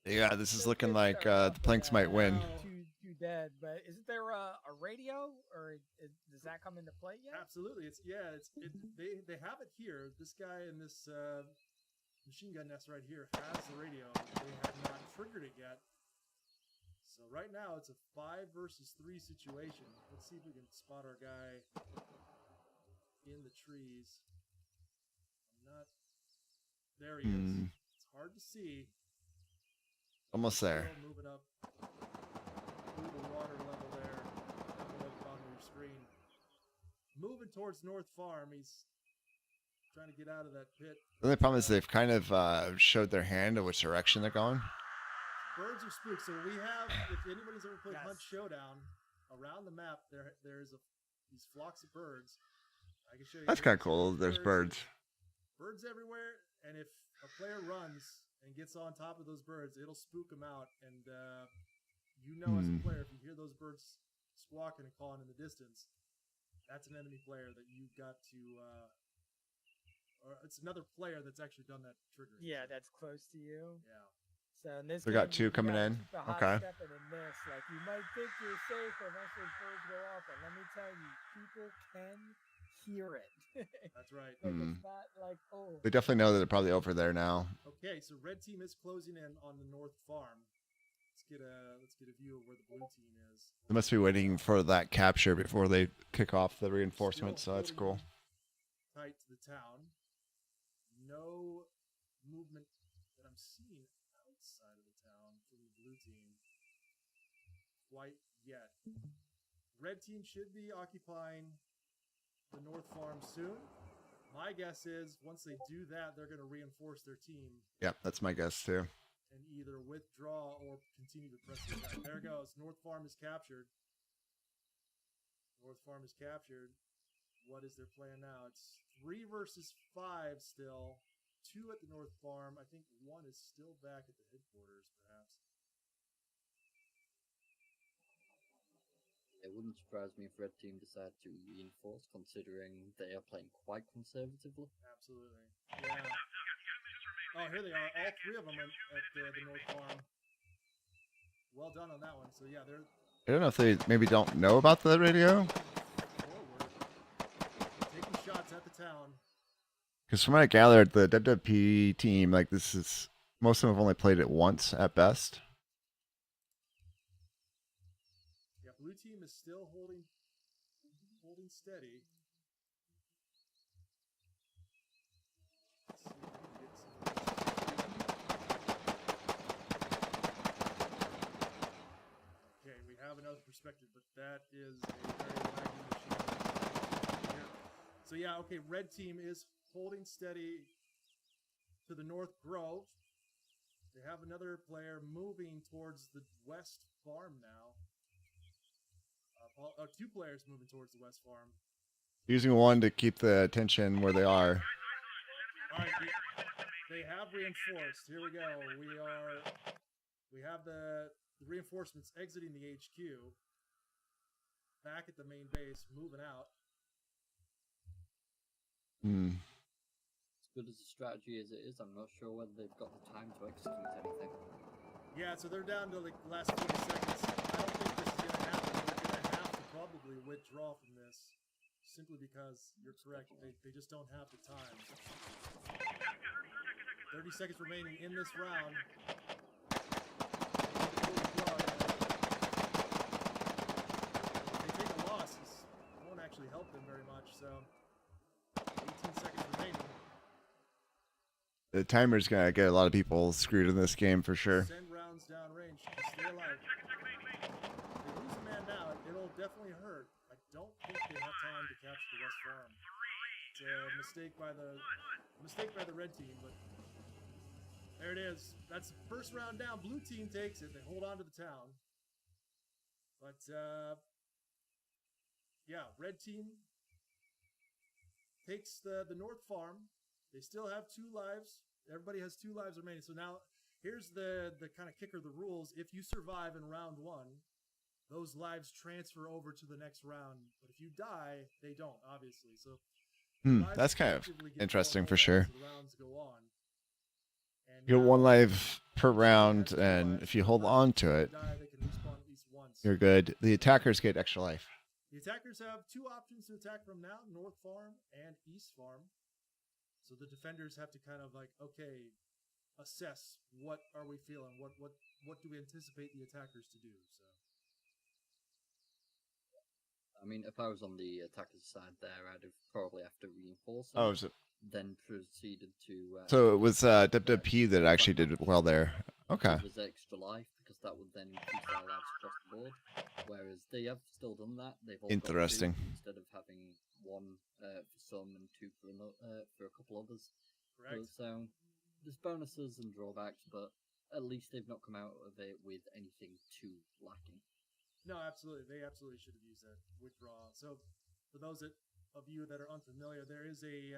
Yeah, this is looking like the Planks might win. Two dead, but isn't there a radio or does that come into play yet? absolutely, they have it here. This guy in this machine gun nest right here has the radio. They have not triggered it yet. So right now it's a 5 versus 3 situation. Let's see if we can spot our guy in the trees. There he is. It's hard to see. Almost there. Still moving up through the water level there, down below the bottom of your screen. Moving towards North Farm. He's trying to get out of that pit. The only problem is they've kind of showed their hand of which direction they're going. Birds are spooked. So we have, if anybody's ever played Yes. Hunt Showdown, around the map there's these flocks of birds. I can show you. That's kind of cool. There's birds. Birds everywhere, and if a player runs and gets on top of those birds, it'll spook them out. And as a player, if you hear those birds squawking and calling in the distance, that's an enemy player that you've got to, or it's another player that's actually done that trigger. Yeah, that's close to you. Yeah. So in this We got game, 2 coming gotta in. keep a hot Okay. step and in this, like you might think you're safe unless those birds go off, but let me tell you, people can hear it. That's right. Like it's not like They definitely know that they're probably over there now. Okay, so red team is closing in on the north farm. Let's get a view of where the blue team is. They must be waiting for that capture before they kick off the reinforcements, so Still that's cool. holding tight to the town. No movement that I'm seeing outside of the town from the blue team quite yet. Red team should be occupying the north farm soon. My guess is once they do that, they're going to reinforce their team Yep, that's my guess too. and either withdraw or continue to press the attack. There it goes. North farm is captured. North farm is captured. What is their plan now? It's 3 versus 5 still. 2 at the north farm. I think 1 is still back at the headquarters, perhaps. It wouldn't surprise me if Red Team decide to reinforce, considering they are playing quite conservatively. Absolutely. Yeah. Oh, here they are. All 3 of them at the north farm. Well done on that one. So yeah, they're I don't know if they maybe don't know about the radio. forward, taking shots at the town. Because from what I gathered, the WWP team, like this is, most of them have only played it once at best. Yeah, blue team is still holding steady. Let's see if we can get some. Okay, we have another perspective, but that is a very laggy machine here. So yeah, okay, red team is holding steady to the North Grove. They have another player moving towards the West Farm now. Two players moving towards the West Farm. Using one to keep the attention where they are. All right, they have reinforced. Here we go. We have the reinforcements exiting the HQ. Back at the main base, moving out. Hmm. As good as a strategy as it is, I'm not sure whether they've got the time to execute anything. Yeah, so they're down to like the last 40 seconds. I don't think this is going to happen. They're going to have to probably withdraw from this simply because you're correct. They just don't have the time. 30 seconds remaining in this round. If they take a loss, it won't actually help them very much. So 18 seconds remaining. The timer's gonna get a lot of people screwed in this game for sure. Send rounds downrange to stay alive. If they lose a man now, it'll definitely hurt. I don't think they have time to capture the West Farm. It's a mistake by the red team, but there it is. That's the first round down. Blue team takes it. They hold on to the town. But yeah, red team takes the North Farm. They still have 2 lives. Everybody has 2 lives remaining. So now here's the kind of kicker, the rules. If you survive in round 1, those lives transfer over to the next round. But if you die, they don't, obviously. So that's kind of actively get interesting thrown for away sure. as the rounds go on. And You get now, 1 life per round, yeah, 2 and lives. if you hold on to it, Die, they can respawn at least once. you're good. The attackers get extra life. The attackers have 2 options to attack from now, North Farm and East Farm. So the defenders have to kind of like, okay, assess what are we feeling? What do we anticipate the attackers to do? So I mean, if I was on the attacker's side there, I'd have probably have to reinforce it, Oh, is it? then proceeded to... So it was WWP that actually did well there. Okay. It was extra life, because that would then increase their lives across the board. Whereas they have still done that. They've all got 2 Interesting. instead of having 1 for some and 2 for a couple others. correct. So there's bonuses and drawbacks, but at least they've not come out of it with anything too lacking. No, absolutely. They absolutely should have used that withdrawal. So for those of you that are unfamiliar, there is a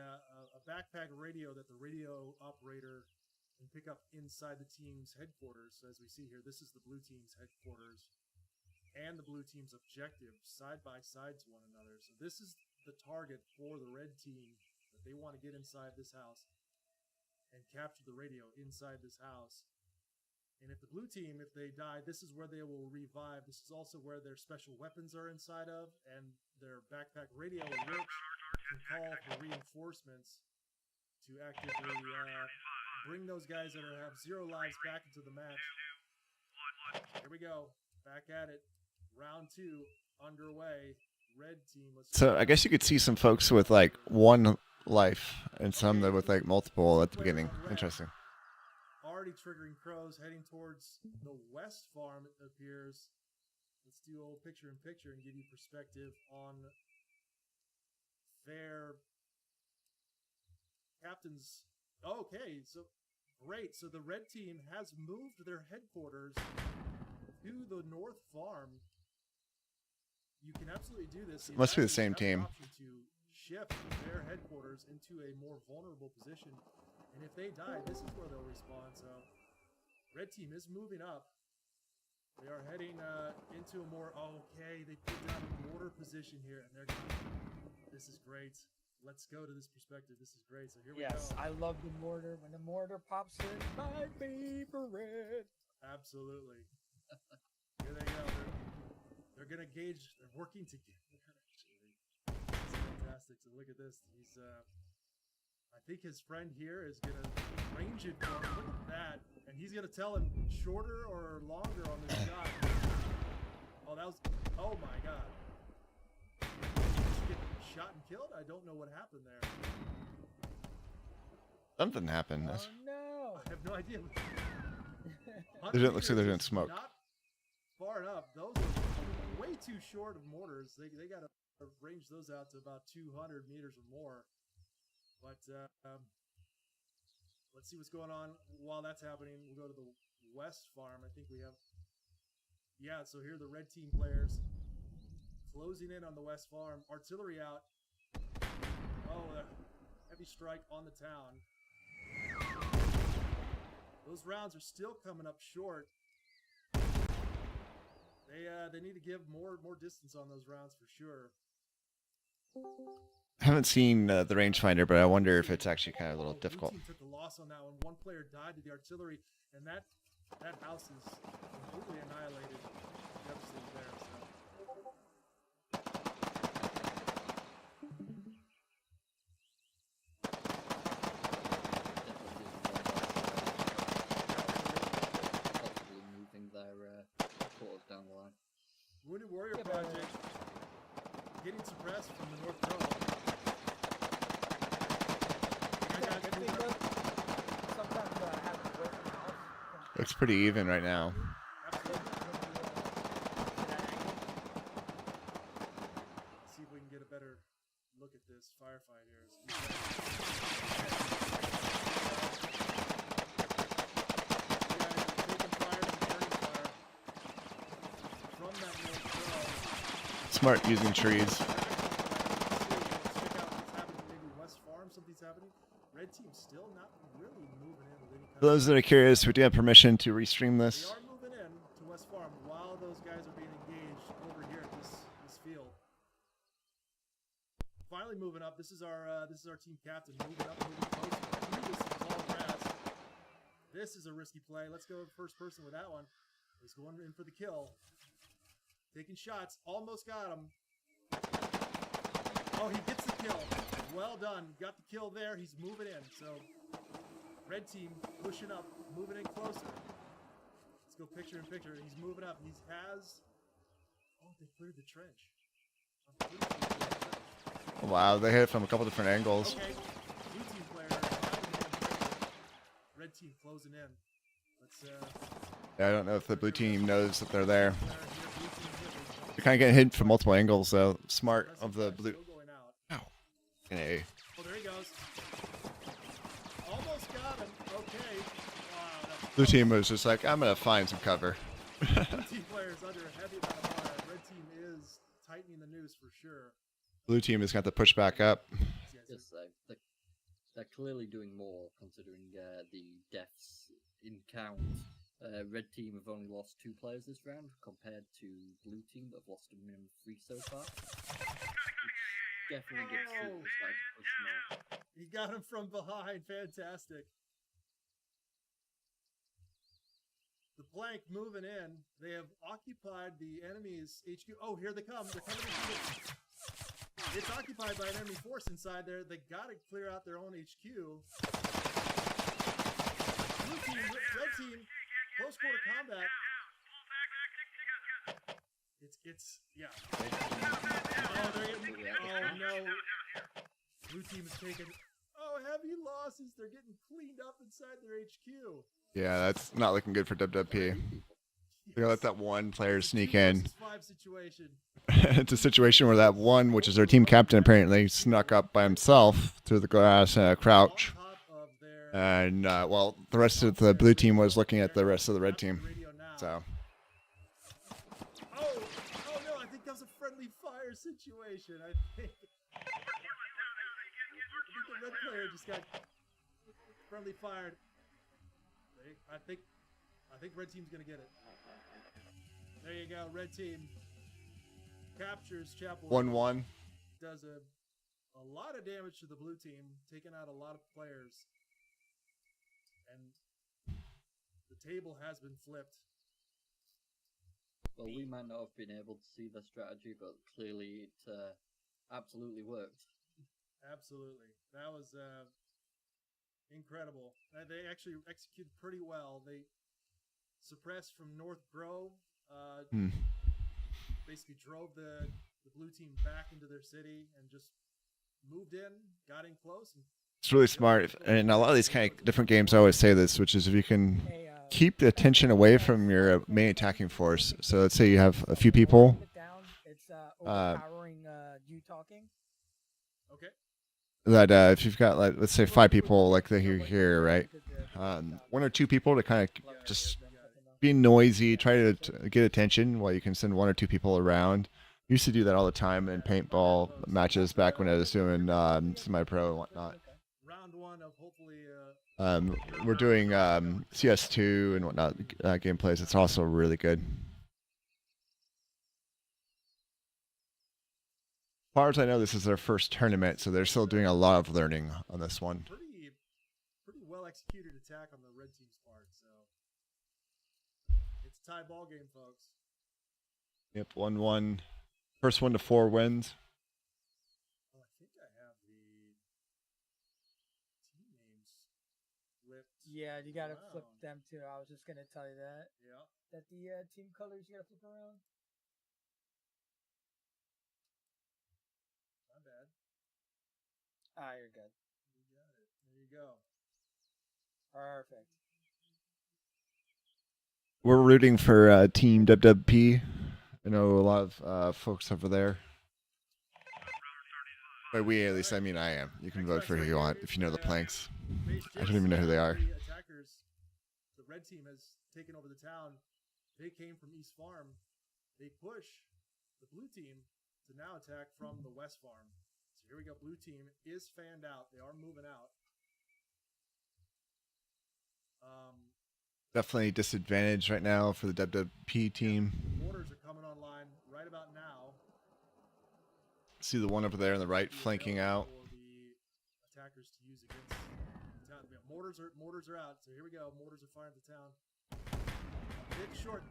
backpack radio that the radio operator can pick up inside the team's headquarters. So as we see here, this is the blue team's headquarters and the blue team's objective side by side to one another. So this is the target for the red team that they want to get inside this house and capture the radio inside this house. And if the blue team, if they die, this is where they will revive. This is also where their special weapons are inside of, and their backpack radio, which can call for reinforcements to actively bring those guys that have 0 lives back into the match. Here we go. Back at it. Round 2 underway. Red team. So I guess you could see some folks with like 1 life and some that with like multiple at the beginning. Interesting. Already triggering crows heading towards the West Farm, it appears. Let's do a little picture in picture and give you perspective on their captains. Okay, so great. So the red team has moved their headquarters to the North Farm. You can absolutely do this. Must be the attackers same have team. option to shift their headquarters into a more vulnerable position. And if they die, this is where they'll respawn. So, red team is moving up. They are heading into a more... Okay, they put down a mortar position here. And they're... This is great. Let's go to this perspective. This is great. So here we go. Yes, I love the mortar. When the mortar pops in, my favorite. Absolutely. Here they go. They're going to gauge. They're working together. Actually, it's fantastic. So look at this. He's... I think his friend here is going to range it for him. Look at that. And he's going to tell him shorter or longer on this shot. Oh, that was... Oh, my God. Did he get shot and killed? I don't know what happened there. Something happened. Oh no! I have no idea. It looks like they're doing smoke. Not far enough. Those are too short of mortars. They got to range those out to about 200 meters or more. But let's see what's going on while that's happening. We'll go to the west farm. I think we have. Yeah, so here are the red team players closing in on the west farm. Artillery out. Oh, a heavy strike on the town. Those rounds are still coming up short. They need to give more distance on those rounds for sure. I haven't seen the rangefinder, but I wonder if it's actually kind of a little difficult. Blue team took a loss on that one. One player died to the artillery, and that house is completely annihilated. Devastated there. So. Moving their quarters down the line. Wounded Warrior Project getting suppressed from the North Row. Looks pretty even right now. See if we can get a better look at this firefight here. Smart using trees. Something's happening. Red team still not really moving in with any kind For those that are curious, we do have permission to restream They this. are moving in to West Farm while those guys are being engaged over here at this field. Finally moving up. This is our team captain moving up, moving closer to this tall grass. This is a risky play. Let's go first person with that one. He's going in for the kill. Taking shots. Almost got him. Oh, he gets the kill. Well done. Got the kill there. He's moving in. So, red team pushing up, moving in closer. Let's go picture in picture. He's moving up. He has. Oh, they cleared the trench. Wow, they hit it from a couple different angles. Okay. Blue team player. Red team closing in. Let's. Yeah, I don't know if the blue team knows that they're there. They're kind of getting hit from multiple angles, though. Smart of the blue. Ow. Hey. Oh, there he goes. Almost got him. Okay. Wow. Blue team was just like, I'm gonna find some cover. Blue team players under a heavy amount of fire. Red team is tightening the noose for sure. Blue team has got the push back up. Yes, they're clearly doing more considering the deaths in count. Red team have only lost 2 players this round compared to blue team that have lost a minimum 3 so far. Definitely gives Super Spike a push more. He got him from behind. Fantastic. The blank moving in. They have occupied the enemy's HQ. Oh, here they come. They're coming in. It's occupied by an enemy force inside there. They got to clear out their own HQ. Blue team, red team, close quarter combat. Yeah. Oh, no. Blue team is taking, heavy losses. They're getting cleaned up inside their HQ. Yeah, that's not looking good for WWP. They're gonna let that one player sneak in. 5 situation. It's a situation where that one, which is their team captain, apparently snuck up by himself through the glass crouch. And, well, the rest of the blue team was looking at the rest of the red team. So. Oh no, I think that was a friendly fire situation. I think the red player just got friendly fired. I think red team's gonna get it. There you go, red team captures Chapel. 1-1. Does a lot of damage to the blue team, taking out a lot of players, and the table has been flipped. Well, we might not have been able to see the strategy, but clearly it absolutely worked. Absolutely, that was incredible. They actually executed pretty well. They suppressed from North Grove. Basically drove the blue team back into their city and just moved in, got in close. And it's really smart. And a lot of these kind of different games, I always say this, which is if you can keep the attention away from your main attacking force. So let's say you have a few people It's overpowering you talking. Okay. That if you've got like let's say 5 people like they hear here, right? 1 or 2 people to kind of just be noisy, try to get attention while you can send 1 or 2 people around. Used to do that all the time in paintball matches back when I was doing semi-pro and whatnot. Round 1 of hopefully. We're doing CS2 and whatnot gameplays. It's also really good. As far as I know, this is their first tournament, so they're still doing a lot of learning on this one. Pretty well executed attack on the red team's part. So it's a tie ball game, folks. Yep, 1-1. First 1 to 4 wins. Oh, I think I have the team names flipped. Yeah, you gotta flip around. them too. I was just gonna tell you that. Yeah. That the team colors you gotta flip around. My bad. Ah, you're good. You got it. There you go. Perfect. We're rooting for Team WWP. I know a lot of folks over there. By we, at least, I mean I am. You can vote for who you want if you know the planks. I don't even know who they are. The attackers, the red team has taken over the town. They came from East Farm. They push the blue team to now attack from the West Farm. So here we go. Blue team is fanned out. They are moving out. Definitely disadvantage right now for the WWP team. Mortars are coming online right about now. See the one over there on the right flanking out. For the attackers to use against the town. Yeah, mortars are out. So here we go. Mortars are firing at the town. A bit short.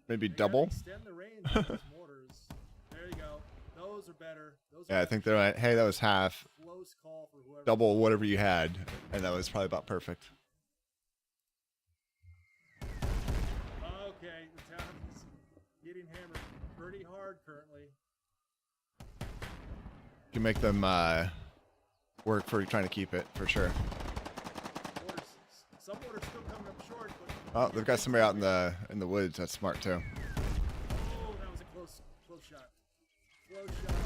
Maybe They gotta double. extend the range of those mortars. There you go. Those are better. Those Yeah, are I think they're right. Hey, that was half. close call for whoever. Double whatever you had. And that was probably about perfect. Okay, the town is getting hammered pretty hard currently. You can make them work for trying to keep it, for sure. Mortars, some mortars still coming up short, but Oh, they've got somebody out in the woods. That's smart, too. oh, that was a close shot. Close shot.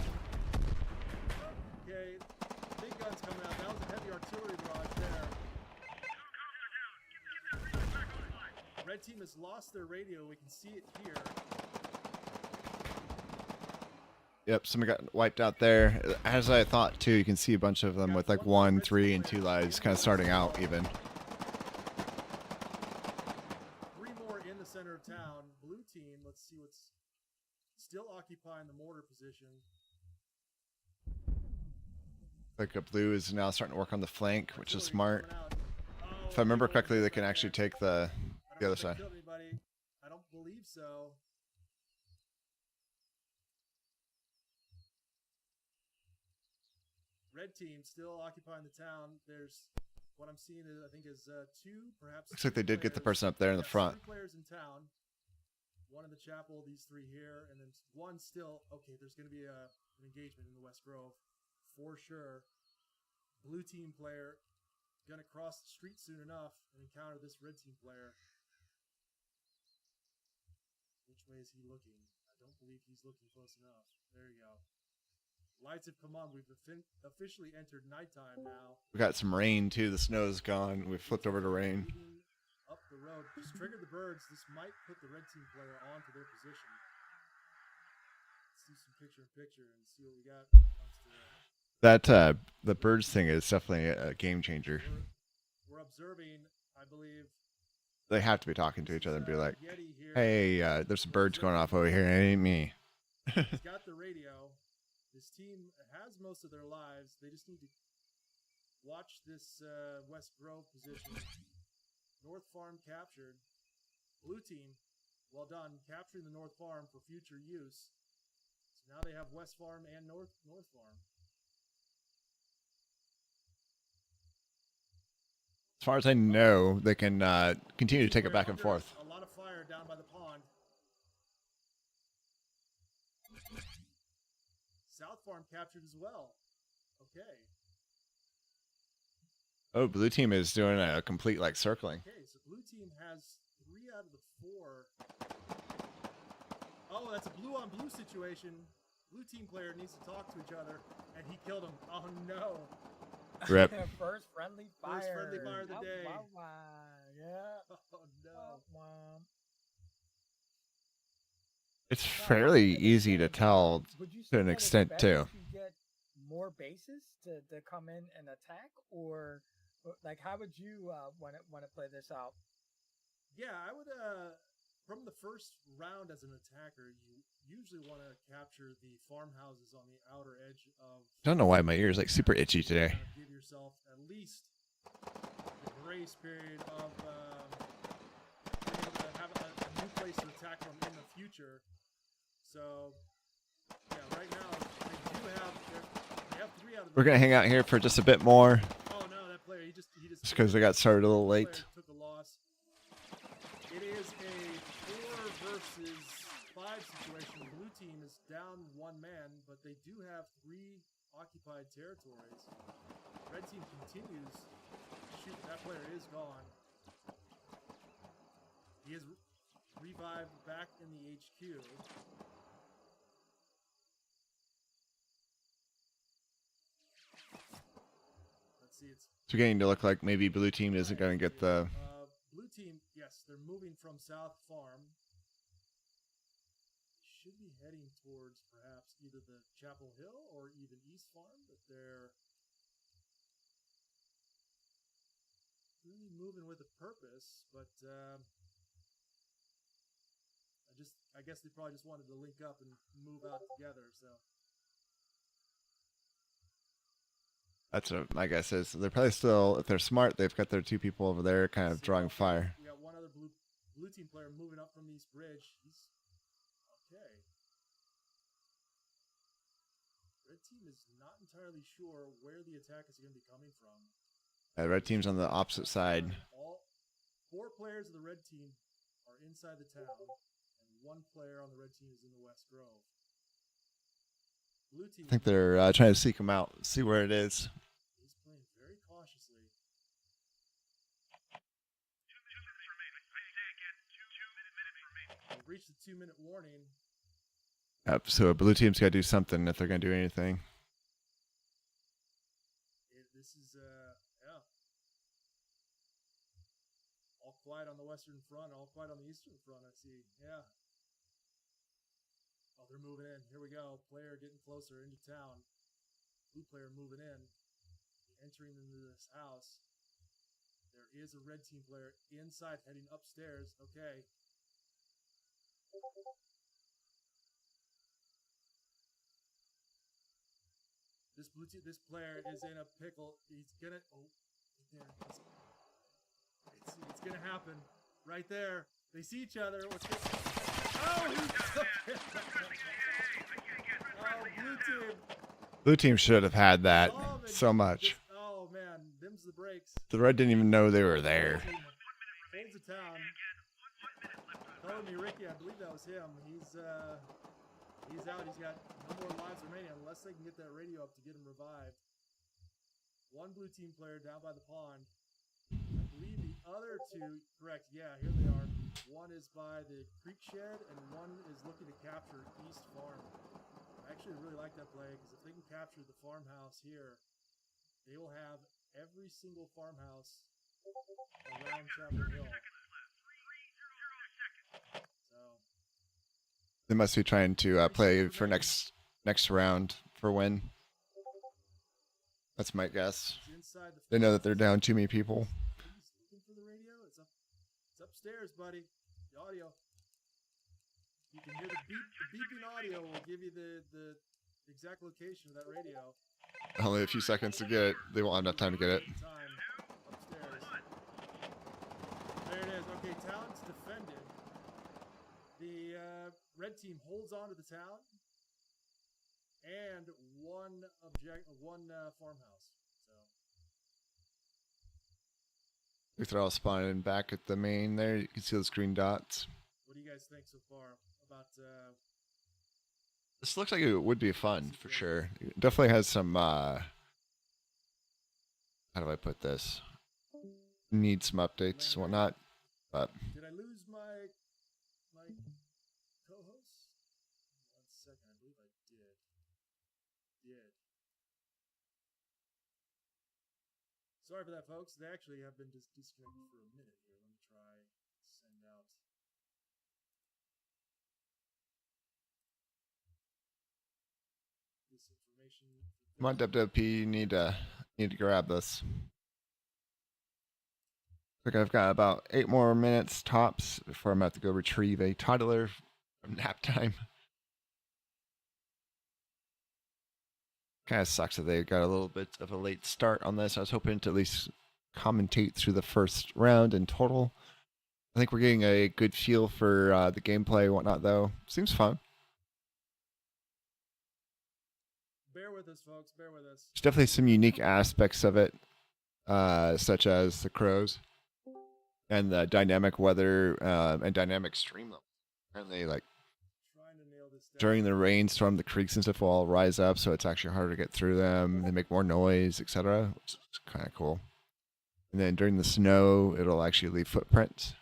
Okay, big guns coming out. That was a heavy artillery barrage there. Red team has lost their radio. We can see it here. Yep, somebody got wiped out there. As I thought, too, you can see a bunch of them with like 1, 3, and 2 lives kind of starting out even. 3 more in the center of town. Blue team, let's see what's still occupying the mortar position. Like a blue is now starting to work on the flank, which is Artillery smart. coming out. Oh, If I remember no, correctly, they can actually take the I don't other think they side. killed anybody. I don't believe so. Red team still occupying the town. There's what I'm seeing is I think is 2, perhaps. Looks like they 3 did get the players. person up there in the Got front. 3 players in town. 1 in the chapel. These 3 here, and then 1 still. Okay, there's going to be an engagement in the West Grove for sure. Blue team player going to cross the street soon enough and encounter this red team player. Which way is he looking? I don't believe he's looking close enough. There you go. Lights have come on. We've officially entered nighttime now. We got some rain, too. The snow's gone. We flipped over to rain. Moving up the road. Just triggered the birds. This might put the red team player onto their position. Let's do some picture-in-picture and see what we got when it comes to That the birds thing is definitely a game changer. we're observing, I believe. They have to be talking to each other and be like, Yeti here. "Hey, there's some birds going off over here. It ain't me." He's got the radio. This team has most of their lives. They just need to watch this West Grove position. North Farm captured. Blue team, well done, capturing the North Farm for future use. So now they have West Farm and North Farm. As far as I know, they can continue to take it back and Under forth. A lot of fire down by the pond. South Farm captured as well. Okay. Oh, blue team is doing a complete like circling. Okay, so blue team has 3 out of the 4. Oh, that's a blue on blue situation. blue team player needs to talk to each other, and he killed him. Oh no! Rip. First friendly fire. First friendly fire of the day. Wah, wah, wah. Yeah. Oh no! Wah, wah. It's Now, fairly would you easy say to that- tell would you to say an that it's extent better too. to get more bases to come in and attack, or like how would you want to play this out? Yeah, I would. From the first round as an attacker, you usually want to capture the farmhouses on the outer edge of. I don't know why my ear is like super itchy today. Give yourself at least the grace period of being able to have a new place to attack from in the future. So, yeah, right now they have 3 out of. We're gonna hang out here for just a bit more, Oh no, that player he just because I got started a little player late. took a loss. It is a 4 versus 5 situation. The blue team is down 1 man, but they do have 3 occupied territories. Red team continues. Shoot, that player is gone. He is revived back in the HQ. Let's see, it's It's beginning to look like maybe blue team isn't gonna get the. blue team. Yes, they're moving from South Farm. Should be heading towards perhaps either the Chapel Hill or even East Farm, but they're really moving with a purpose. But I guess they probably just wanted to link up and move out together. So That's what my guess is. They're probably still, if they're smart, they've got their 2 people over there kind of drawing fire. we got one other blue team player moving up from East Bridge. He's okay. Red team is not entirely sure where the attack is going to be coming from. Red team's on the opposite side. All 4 players of the red team are inside the town, and 1 player on the red team is in the West Grove. Blue team. I think they're trying to seek them out, see where it is. He's playing very cautiously. We've reached the 2-minute warning. Yep, so blue team's got to do something if they're going to do anything. This is yeah. All quiet on the western front, all quiet on the eastern front. I see. Yeah. Oh, they're moving in. Here we go. Player getting closer into town. Blue player moving in. Entering into this house. There is a red team player inside heading upstairs. Okay. This player is in a pickle. He's gonna it's gonna happen. Right there. They see each other. What's this? Oh, blue team. Blue team should have had that so much. Oh man, them's the breaks. The red didn't even know they were there. Holds the town. Follow me, Ricky. I believe that was him. He's out. He's got no more lives remaining unless they can get that radio up to get him revived. 1 blue team player down by the pond. I believe the other 2, correct, yeah, here they are. 1 is by the creek shed, and 1 is looking to capture East Farm. I actually really like that play, because if they can capture the farmhouse here, they will have every single farmhouse around Chapel Hill. So They must be trying to play for next round for win. That's my guess. he's inside the They know that they're down too many people. He's looking for the radio. It's upstairs, buddy. The audio. You can hear the beeping audio will give you the exact location of that radio. Only a few seconds to get it. They won't have enough time to get it. Time upstairs. There it is. Okay, town's defended. The red team holds on to the town and one farmhouse. So If they're all spawning back at the main there, you can see those green dots. what do you guys think so far about? This looks like it would be fun for sure. It definitely has some. How do I put this? Need some updates and whatnot, but Did I lose my co-host? 1 second, I believe I did. Sorry for that, folks. They actually have been disconnected for a minute here. Let me try send out. This information. Come on, WWP, you need to grab this. Look, I've got about 8 more minutes tops before I'm about to go retrieve a toddler from nap time. Kind of sucks that they got a little bit of a late start on this. I was hoping to at least commentate through the first round in total. I think we're getting a good feel for the gameplay and whatnot, though. Seems fun. Bear with us, folks. Bear with us. There's definitely some unique aspects of it, such as the crows and the dynamic weather and dynamic stream level. Apparently, like Trying to nail this down. during the rainstorm, the creeks and stuff will all rise up, so it's actually harder to get through them. They make more noise, etc., which is kind of cool. And then during the snow, it'll actually leave footprints.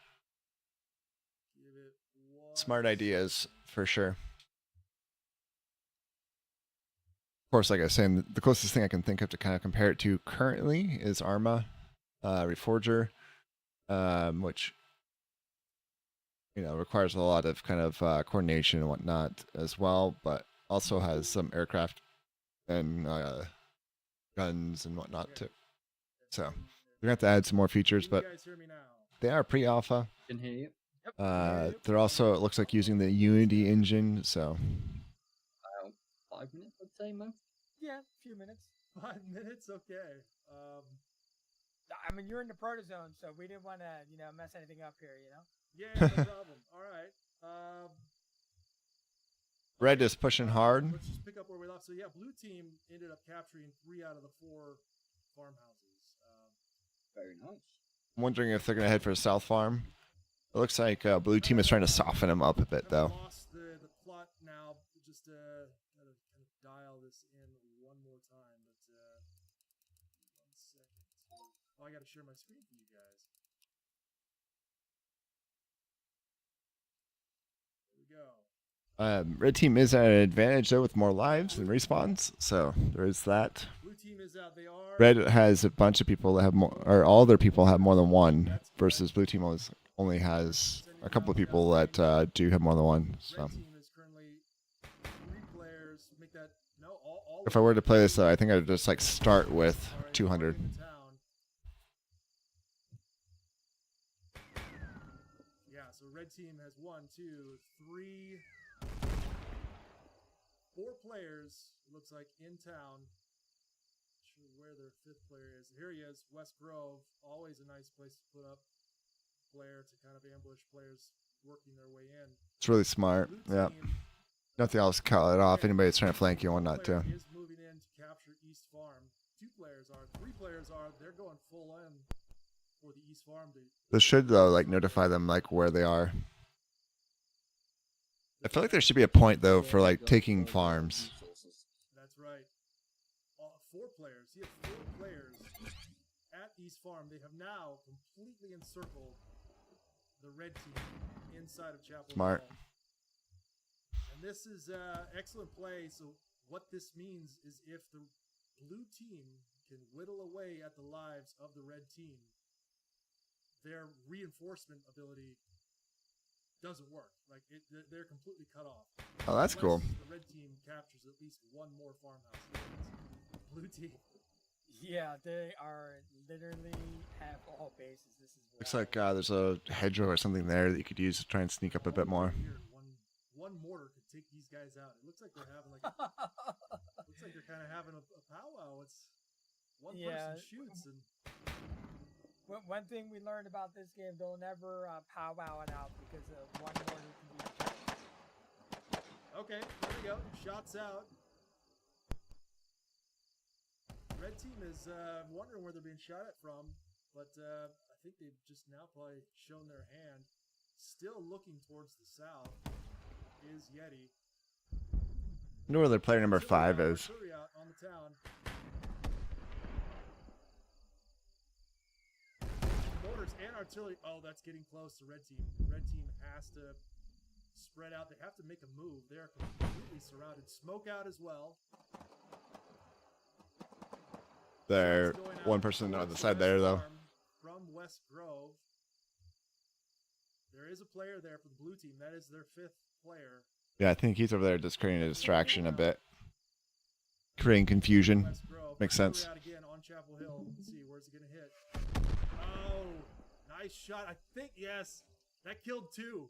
Give it Smart ideas for sure. Of course, like I was saying, the closest thing I can think of to kind of compare it to currently is Arma, Reforger, which requires a lot of kind of coordination and whatnot as well, but also has some aircraft and guns and whatnot too. So we're gonna have to add some more features, but you guys hear me now? they are pre-alpha. Can hear you. They're also, it looks like, using the Unity engine, so About 5 minutes, I'd say, Mo. Yeah, a few minutes. 5 minutes, okay. I mean, you're in the proto zone, so we didn't want to, mess anything up here, Yeah, no problem. All right. Red is pushing hard. Let's just pick up where we left. So yeah, blue team ended up capturing 3 out of the 4 farmhouses. Very nice. I'm wondering if they're gonna head for South Farm. It looks like blue team is trying to soften them up a bit, though. Lost the plot now. Just gotta kind of dial this in one more time. But 1 second. Oh, I gotta share my screen for you guys. There we go. Red team is at an advantage though with more lives and respawns, so there is that. Blue team is out. They are. Red has a bunch of people that have more, or all their people have more than one, versus blue team only has a couple of people that do have more than one. So Red team is currently 3 players. Make that all if I were to play this, though, I think I'd just like start with All right, 200. going into town. Yeah, so red team has 1, 2, 3, 4 players. It looks like in town. Not sure where their 5th player is. Here he is, West Grove. Always a nice place to put up player to kind of ambush players working their way in. It's really smart. Blue Yeah, team, nothing else to call it off. Anybody that's trying to flank you and whatnot too. player is moving in to capture East Farm. 2 players are. 3 players are. They're going full in for the East Farm. This should though like notify them like where they are. I feel like there should be a point though for like taking farms. That's right. 4 players. He has 4 players at East Farm. They have now completely encircled the red team inside of Chapel Smart. Hill. And this is excellent play. So what this means is if the blue team can whittle away at the lives of the red team, their reinforcement ability doesn't work. Like they're completely cut off. Oh, that's cool. Unless the red team captures at least 1 more farmhouse. Blue team. Yeah, they are literally have all bases. This is Looks wild. like there's a hedgerow or something there that you could use to try and sneak up a bit more. Weird. One mortar could take these guys out. It looks like they're having looks like they're kind of having a powwow. It's one person shoots and One thing we learned about this game: don't ever powwow it out because one mortar can be killed. okay, there we go. Shots out. Red team is wondering where they're being shot at from, but I think they've just now probably shown their hand. Still looking towards the south is Yeti. I wonder where their player number 5 is. Artillery out on the town. Mortars and artillery. Oh, that's getting close to red team. Red team has to spread out. They have to make a move. They are completely surrounded. Smoke out as well. They're one person on the side there, though. From West Grove. There is a player there for the blue team. That is their 5th player. Yeah, I think he's over there just creating a distraction a bit. Creating confusion. West Grove. Makes sense. Out again on Chapel Hill. Let's see, where's it going to hit? Oh, nice shot. I think, yes. That killed 2.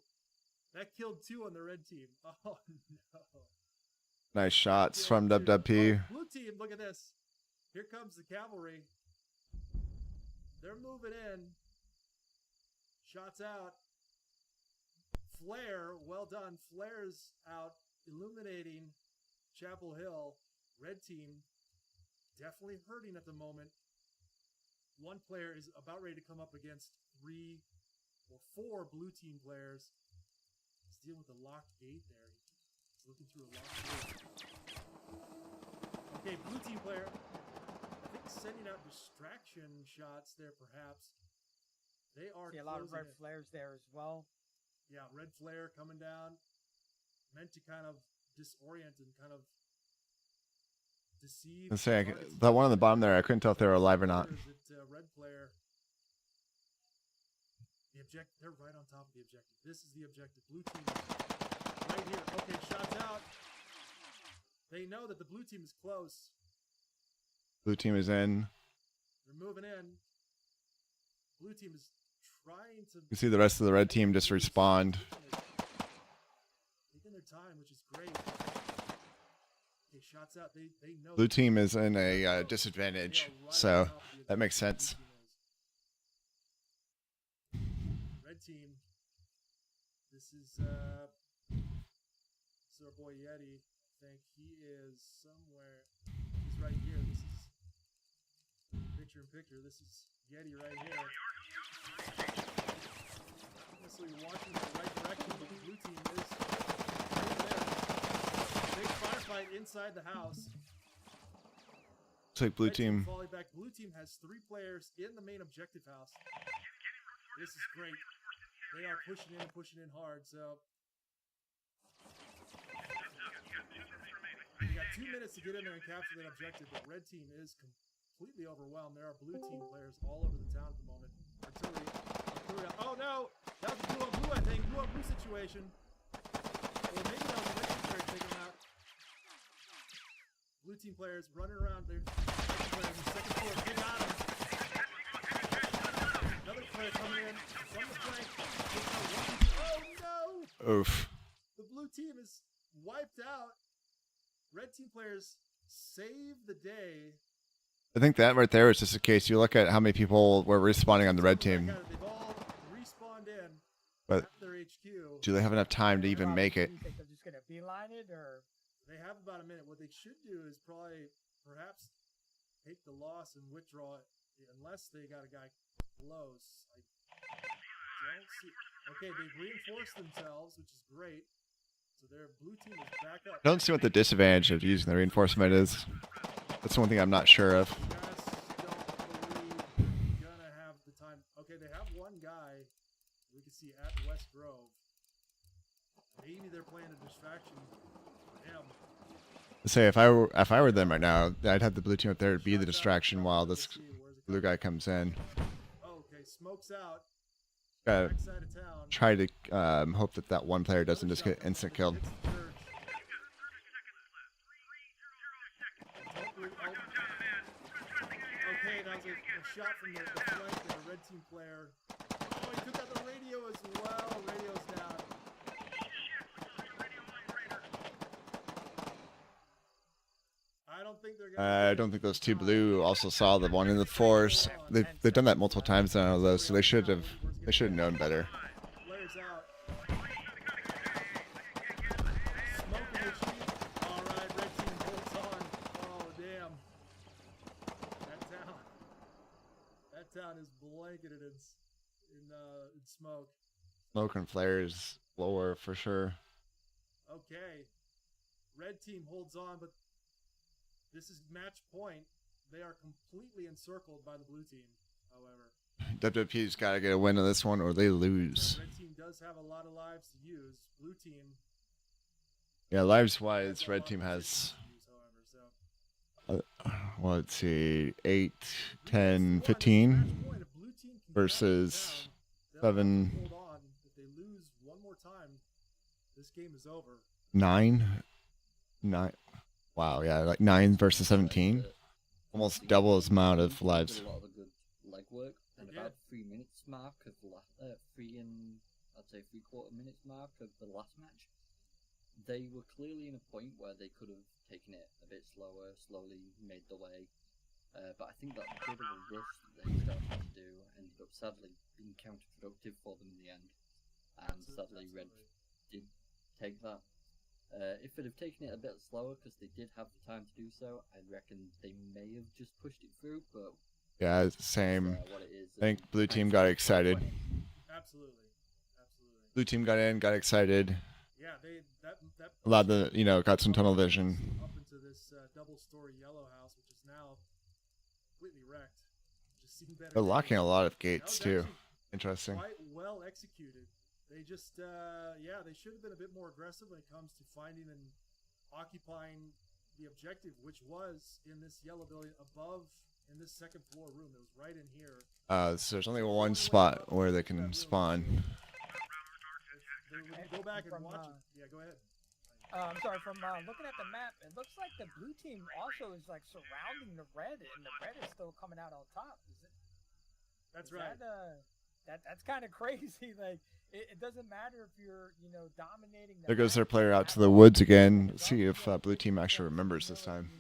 That killed 2 on the red team. Oh, no. Nice shots from WWP. Blue team, look at this. Here comes the cavalry. They're moving in. Shots out. Flare, well done. Flare's out, illuminating Chapel Hill. Red team definitely hurting at the moment. One player is about ready to come up against 3 or 4 blue team players. He's dealing with a locked gate there. He's looking through a locked gate. Okay, blue team player. I think sending out distraction shots there, perhaps. They are See a lot of red closing it. flares there as well. Yeah, red flare coming down. Meant to kind of disorient and kind of deceive. Let's say that one on the bottom there, I couldn't tell if they were alive or not. Red flare. The objective, they're right on top of the objective. This is the objective. Blue team right here. Okay, shots out. They know that the blue team is close. Blue team is in. They're moving in. Blue team is trying to. You see the rest of the red team just respond. Taking their time, which is great. Okay, shots out. They know. Blue team is in a disadvantage, so that makes sense. Red team. This is our boy Yeti. I think he is somewhere. He's right here. This is picture in picture. This is Yeti right here. Not necessarily walking in the right direction, but the blue team is right there. Big firefight inside the house. Looks like blue Red team. falling back. Blue team has 3 players in the main objective house. This is great. They are pushing in hard. So we got 2 minutes to get in there and capture that objective. But red team is completely overwhelmed. There are blue team players all over the town at the moment. Artillery. Oh no! That was a blue on blue, I think. Blue on blue situation. Or maybe that was a red team player taking him out. Blue team players running around there. Players in second floor. They got him. Another player coming in from the flank. Oh no! Oof. The blue team is wiped out. Red team players save the day. I think that right there is just a case. You look at how many people were respawning on the red team. They've all respawned in But at their HQ. do they have enough time to even make it? You think they're just gonna beeline it, or They have about a minute. What they should do is probably perhaps take the loss and withdraw it, unless they got a guy close. I don't see. Okay, they've reinforced themselves, which is great. So their blue team is back up. I don't see what the disadvantage of using the reinforcement is. That's the one thing I'm not sure of. Just don't believe they're gonna have the time. Okay, they have one guy we can see at West Grove. Maybe they're playing a distraction for him. Say if I were them right now, I'd have the blue team up there to be the distraction while this blue guy comes in. Okay, smokes out. Gotta Backside of town. try to hope that that one player doesn't just get instant killed. Hits the church. Okay, that was a shot from the flank there, red team player. Oh, he took out the radio as well. Radio's down. I don't think those 2 blue also saw the one in the force. They've done that multiple times now, though, so they should have known better. Players out. Smoke in the sheet. All right, red team bolts on. Oh damn! That town is blanketed in smoke. Smoke and flares lower for sure. Okay, red team holds on, but this is match point. They are completely encircled by the blue team, however. WWP's got to get a win on this one or they lose. Red team does have a lot of lives to use. Blue team. Yeah, lives-wise, red team has... However, so. well, let's see, 8, 10, 15 versus 7, Hold on. If they lose one more time, this game is over. 9. Wow, yeah, like 9 versus 17. Almost double his amount of lives. Did a lot of the good legwork, and They about 3 minutes mark of the I'd say 3/4 minutes mark of the last match, they were clearly in a point where they could have taken it a bit slower, slowly made the way. But I think that bit of a rush that they started to do ended up sadly being counterproductive for them in the end. And sadly, Red did take that. If they'd have taken it a bit slower, because they did have the time to do so, I reckon they may have just pushed it through. But Yeah, it's the same. what it is, I think blue team got excited. Absolutely. Absolutely. Blue team got in, got excited. Yeah, that A lot of the, got some tunnel vision. up into this double-story yellow house, which is now completely wrecked. Just seen better They're days. locking a lot of That gates was too. actually Interesting. Quite well executed. They just, they should have been a bit more aggressive when it comes to finding and occupying the objective, which was in this yellow building above in this second floor room. It was right in here. So there's only one spot where they can spawn. When you go back and From, watch it. Yeah, go ahead. I'm sorry, from looking at the map, it looks like the blue team also is like surrounding the red, and the red is still coming out on top. That's Is right. That's kind of crazy. Like it doesn't matter if you're dominating. There goes their player out to the woods again. See if blue team actually remembers this time.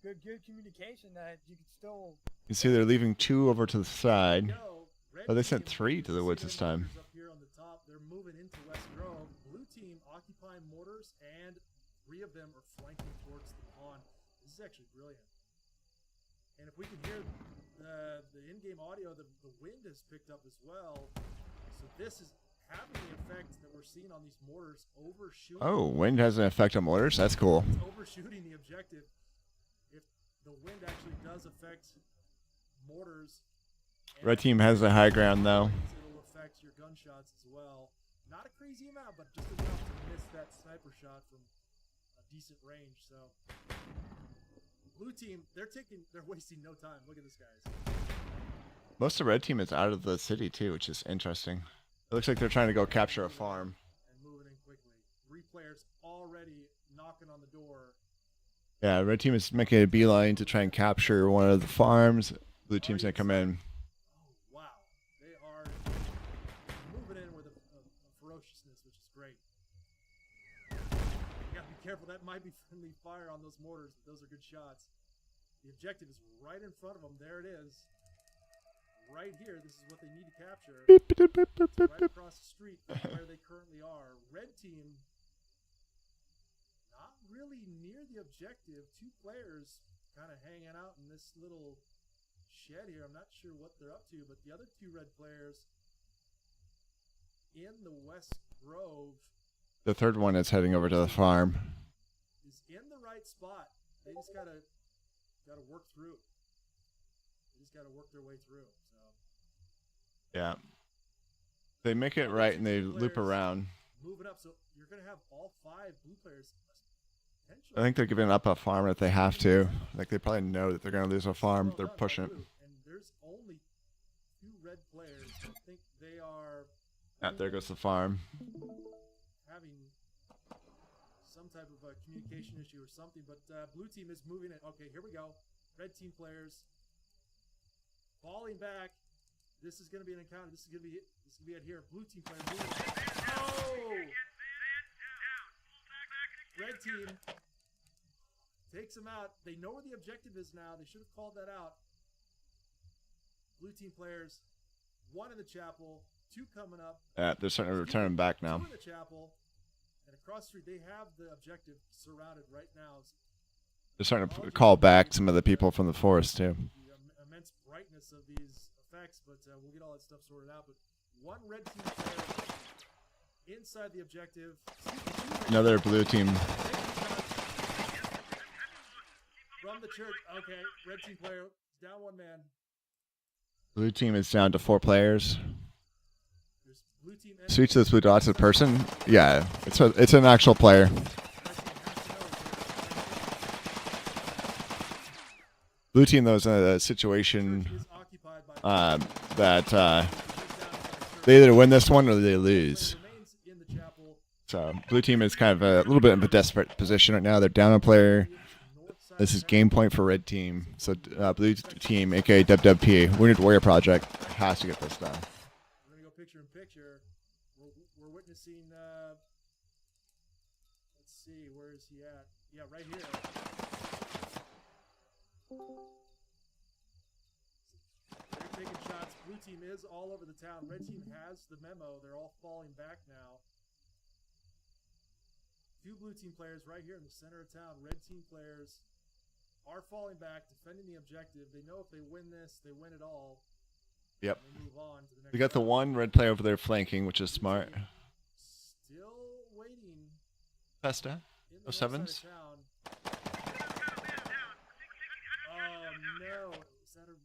Good communication that you could still. You see they're leaving 2 over to the side. No, red Oh, they sent team, 3 to the you woods see this their time. mortars Up here on the top, they're moving into West Grove. Blue team occupying mortars, and 3 of them are flanking towards the pond. This is actually brilliant. And if we can hear the in-game audio, the wind has picked up as well. So this is having the effect that we're seeing on these mortars overshooting. Oh, wind has an effect on mortars? That's cool. It's overshooting the objective. If the wind actually does affect mortars. Red team has the high ground though. It'll affect your gunshots as well. Not a crazy amount, but just enough to miss that sniper shot from a decent range. So blue team, they're wasting no time. Look at this, guys. Most of the red team is out of the city too, which is interesting. It looks like they're trying to go capture a farm. And moving in quickly. 3 players already knocking on the door. Yeah, red team is making a beeline to try and capture one of the farms. Blue team's gonna come in. Oh, wow. They are moving in with a ferociousness, which is great. You gotta be careful. That might be friendly fire on those mortars, but those are good shots. The objective is right in front of them. There it is. Right here. This is what they need to capture. It's right across the street from where they currently are. Red team, not really near the objective. 2 players kind of hanging out in this little shed here. I'm not sure what they're up to, but the other 2 red players in the West Grove The third one is heading over to the farm. is in the right spot. They just gotta work through. They just gotta work their way through. So Yeah. They make it right and they loop around. moving up, so you're gonna have all 5 blue players. Potentially. I think they're giving up a farm if they have to. Like they probably know that they're gonna lose a farm, but they're Well done, pushing it. blue. And there's only 2 red players. I think they are Yeah, there goes the farm. having some type of a communication issue or something, but blue team is moving it. Okay, here we go. Red team players falling back. This is going to be an encounter. This is going to be it here. Blue team players moving. Oh! Red team takes them out. They know where the objective is now. They should have called that out. Blue team players, 1 in the chapel, 2 coming up. Yeah, they're starting to return them back now. 2 in the chapel, and across the street they have the objective surrounded right now. They're starting to call back some of the people from the forest too. The immense brightness of these effects, but we'll get all that stuff sorted out. But 1 red team player inside the objective. Another blue team. From the church. Okay, red team player down 1 man. Blue team is down to 4 players. There's blue team. and Switch those blue dots to person. Yeah, it's an actual player. red team has to know Blue team though is in a situation Is occupied by that they either win this one or they lose. remains in the chapel. So blue team is kind of a little bit of a desperate position right now. They're down a player. This is game point for red team. So blue team, aka WWP, Wounded Warrior Project, has to get this done. We're gonna go picture in picture. We're witnessing. Let's see, where is he at? Yeah, right here. They're taking shots. Blue team is all over the town. Red team has the memo. They're all falling back now. Two blue team players right here in the center of town. Red team players are falling back, defending the objective. They know if they win this, they win it all. Yep. They move on to the next We got the round. one red player over there flanking, which is smart. Still waiting Pesta, in the no west side of sevens. town. Oh no! Was that a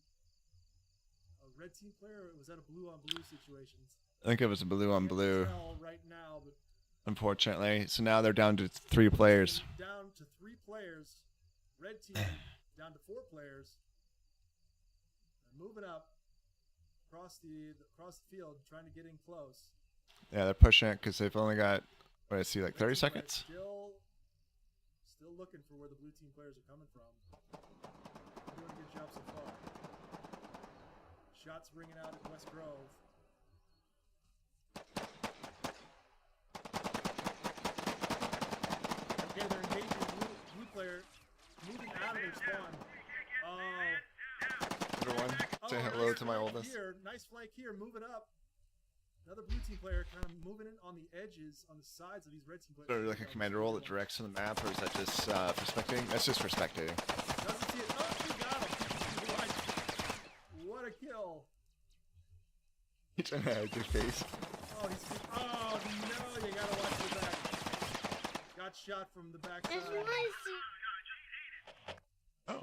red team player, or was that a blue on blue situation? I think it was a blue on Can't blue, tell right now, but unfortunately. So now they're down to 3 players. down to 3 players. Red team down to 4 players. They're moving up across the field, trying to get in close. Yeah, they're pushing it because they've only got, what I see, like 30 Red team players seconds. Still looking for where the blue team players are coming from. They're doing a good job so far. Shots ringing out at West Grove. Okay, they're engaging blue player, moving out of their spawn. Everyone, say Oh, hello nice to my flank oldest. here. Nice flank here, moving up. Another blue team player kind of moving in on the edges, on the sides of these red team players. Is there like a commander role that directs on the map, or is that just for spectating? That's just for spectating. Doesn't see it. Oh, he got him. What a kill. He's trying to hide your face. Oh, oh no, you gotta watch the back. Got shot from the back This side. was Oh,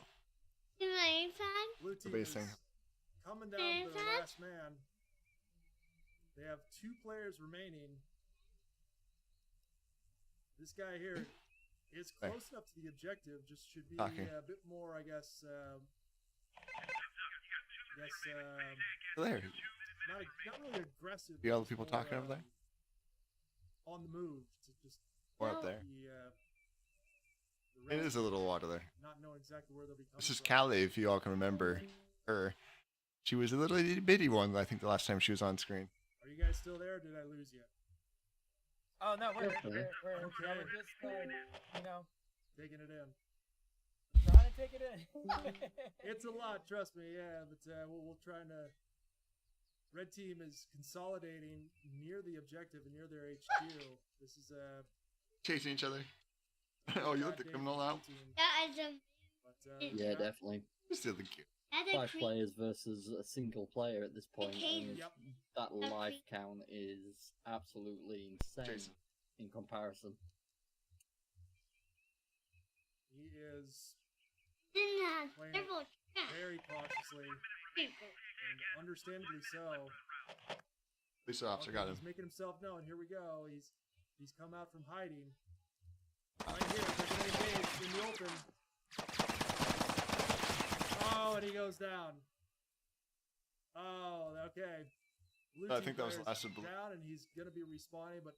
my fan. Blue team The base is thing. coming down to the Fan? last man. They have 2 players remaining. This guy here is Hey. close enough to the objective, just should be Talking. a bit more, I guess, there. not really aggressive. See all the just people more, talking over there? On the move to just Or up there. the It is a little water there. not knowing exactly where they'll be coming This is from. Callie, if you all can remember her. She was a little itty bitty one, I think, the last time she was on screen. Are you guys still there? Or did I lose you? Oh no, we're Okay. just you know, Taking it in. trying to take it in. It's a lot, trust me. Yeah, but we'll try to. Red team is consolidating near the objective and near their HQ. This is Chasing each other. Oh, you let the criminal out? That is a But, Yeah, definitely. Still the cute. that's a 5 creep. players versus a single player at this point, Okay. and Yep. that life count is absolutely insane Jason. in comparison. he is Then Playing several very cautiously, people. and understandably so. Police officer Okay, got him. he's making himself known. Here we go. He's come out from hiding. Right here, they're gonna engage in the open. Oh, and he goes down. Oh, okay. Blue I team think that was the player's last of blue. down, and he's gonna be respawning, but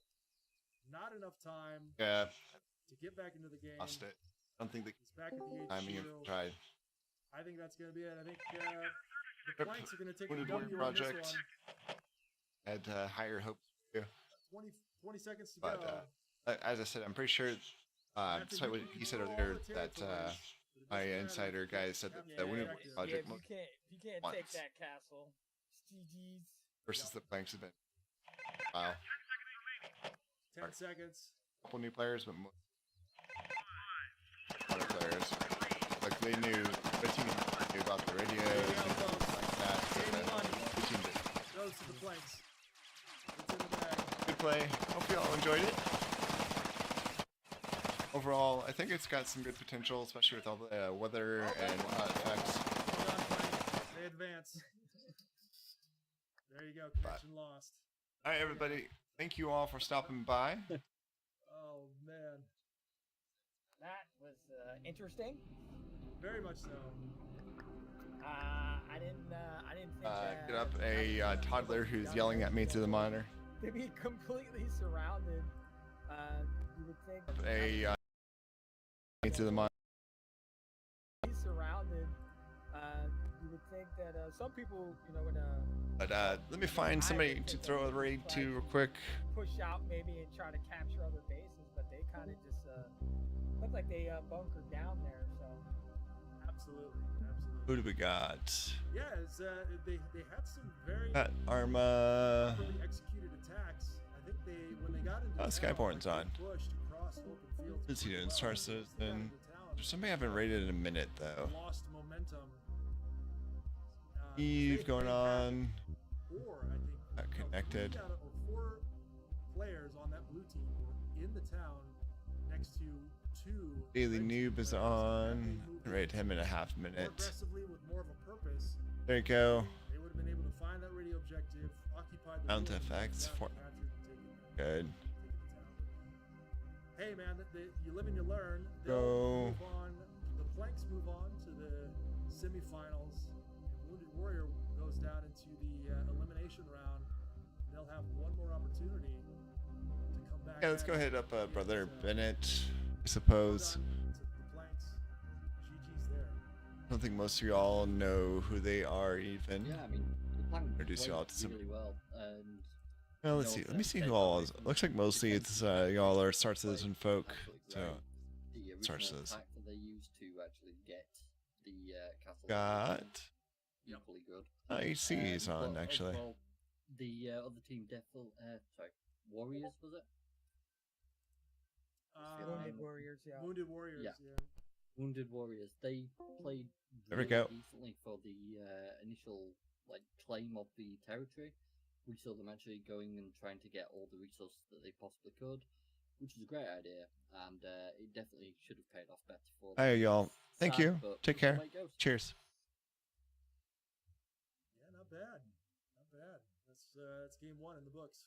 not enough time Yeah, to get back into the game. lost it. I don't think the He's back at the timing HQ. of tried. I think that's gonna be it. I think the Rip- Planks are gonna take the Wounded Warrior W on this Project. one. Had higher hopes. 20 seconds to But go. as I said, I'm pretty sure, despite what he said earlier, that my insider guy said that the Wounded Warrior Yeah, Project if you can't take once. that castle, it's GG's. versus the Planks have been. Wow. 10 seconds. Couple new players, but more other players. Like they knew, the team knew about the radios and things like that. So the team did. Goes to the Planks. It's in the bag. Good play. Hope you all enjoyed it. Overall, I think it's got some good potential, especially with all the weather and whatnot effects. Well done, Planks. They advance. There you go. Connection lost. All right, everybody. Thank you all for stopping by. Oh, man. That was interesting. Very much so. I didn't think. Get up I a was, toddler supposed to be who's done yelling there, at me to the monitor. To be completely surrounded. You would think. Me to the monitor. Surrounded. You would think that some people, in But let me find somebody to throw a raid to real quick. push out maybe and try to capture other bases, but they kind of just look like they bunkered down there. So Absolutely. Who do we got? Yeah, it's, they had some very Arma. properly executed attacks. I think when they got into Skyborn's town, on. they pushed across open fields. What's he doing? pretty Star well. Citizen. Once they got into town, There's somebody I haven't raided in a minute though. lost momentum. Eve They going had on. four, I think. Not connected. 4 players on that blue team were in the town next to 2 Daily red team Noob is players. on. Had they moved Raid him in a half more minute. aggressively with more of a purpose, There you go. they would have been able to find that radio objective, occupy the Mount field, effects and for captured and taken good. the town. Hey man, you live and you learn. Go. Move on. The Planks move on to the semifinals. Wounded Warrior goes down into the elimination round. They'll have one more opportunity to come back. Yeah, let's at go it hit up against, Brother Bennett, I go suppose. down to the Planks. GG's there. I don't think most of y'all know who they are even. Yeah, I mean, the plan Introduce went y'all to some- really well, and Well, let's see. Let me see who all is. Looks like mostly it's y'all are Star Citizen folk. absolutely So great. The Star original Citizen. attack that they used to actually get the castle got equally good. ICs on But actually. overall, the other team, Warriors, was it? Wounded Warriors, yeah. Wounded Warriors, Yeah. yeah. Wounded Warriors. They played There we really go. decently for the initial claim of the territory. We saw them actually going and trying to get all the resources that they possibly could, which was a great idea, and it definitely should have paid off better for them. Hey y'all. Thank Sad, you. but Take that's the care. way it goes. Cheers. Yeah, not bad. Not bad. That's game 1 in the books.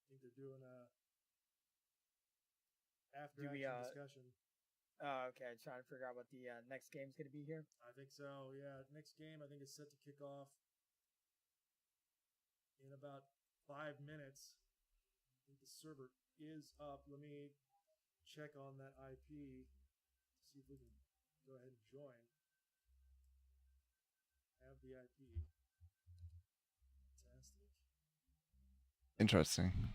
I think they're doing a after Do we, action discussion. Okay, trying to figure out what the next game's gonna be here. I think so. Yeah, next game I think is set to kick off in about 5 minutes. I think the server is up. Let me check on that IP to see if we can go ahead and join. Have the IP. Fantastic. Interesting.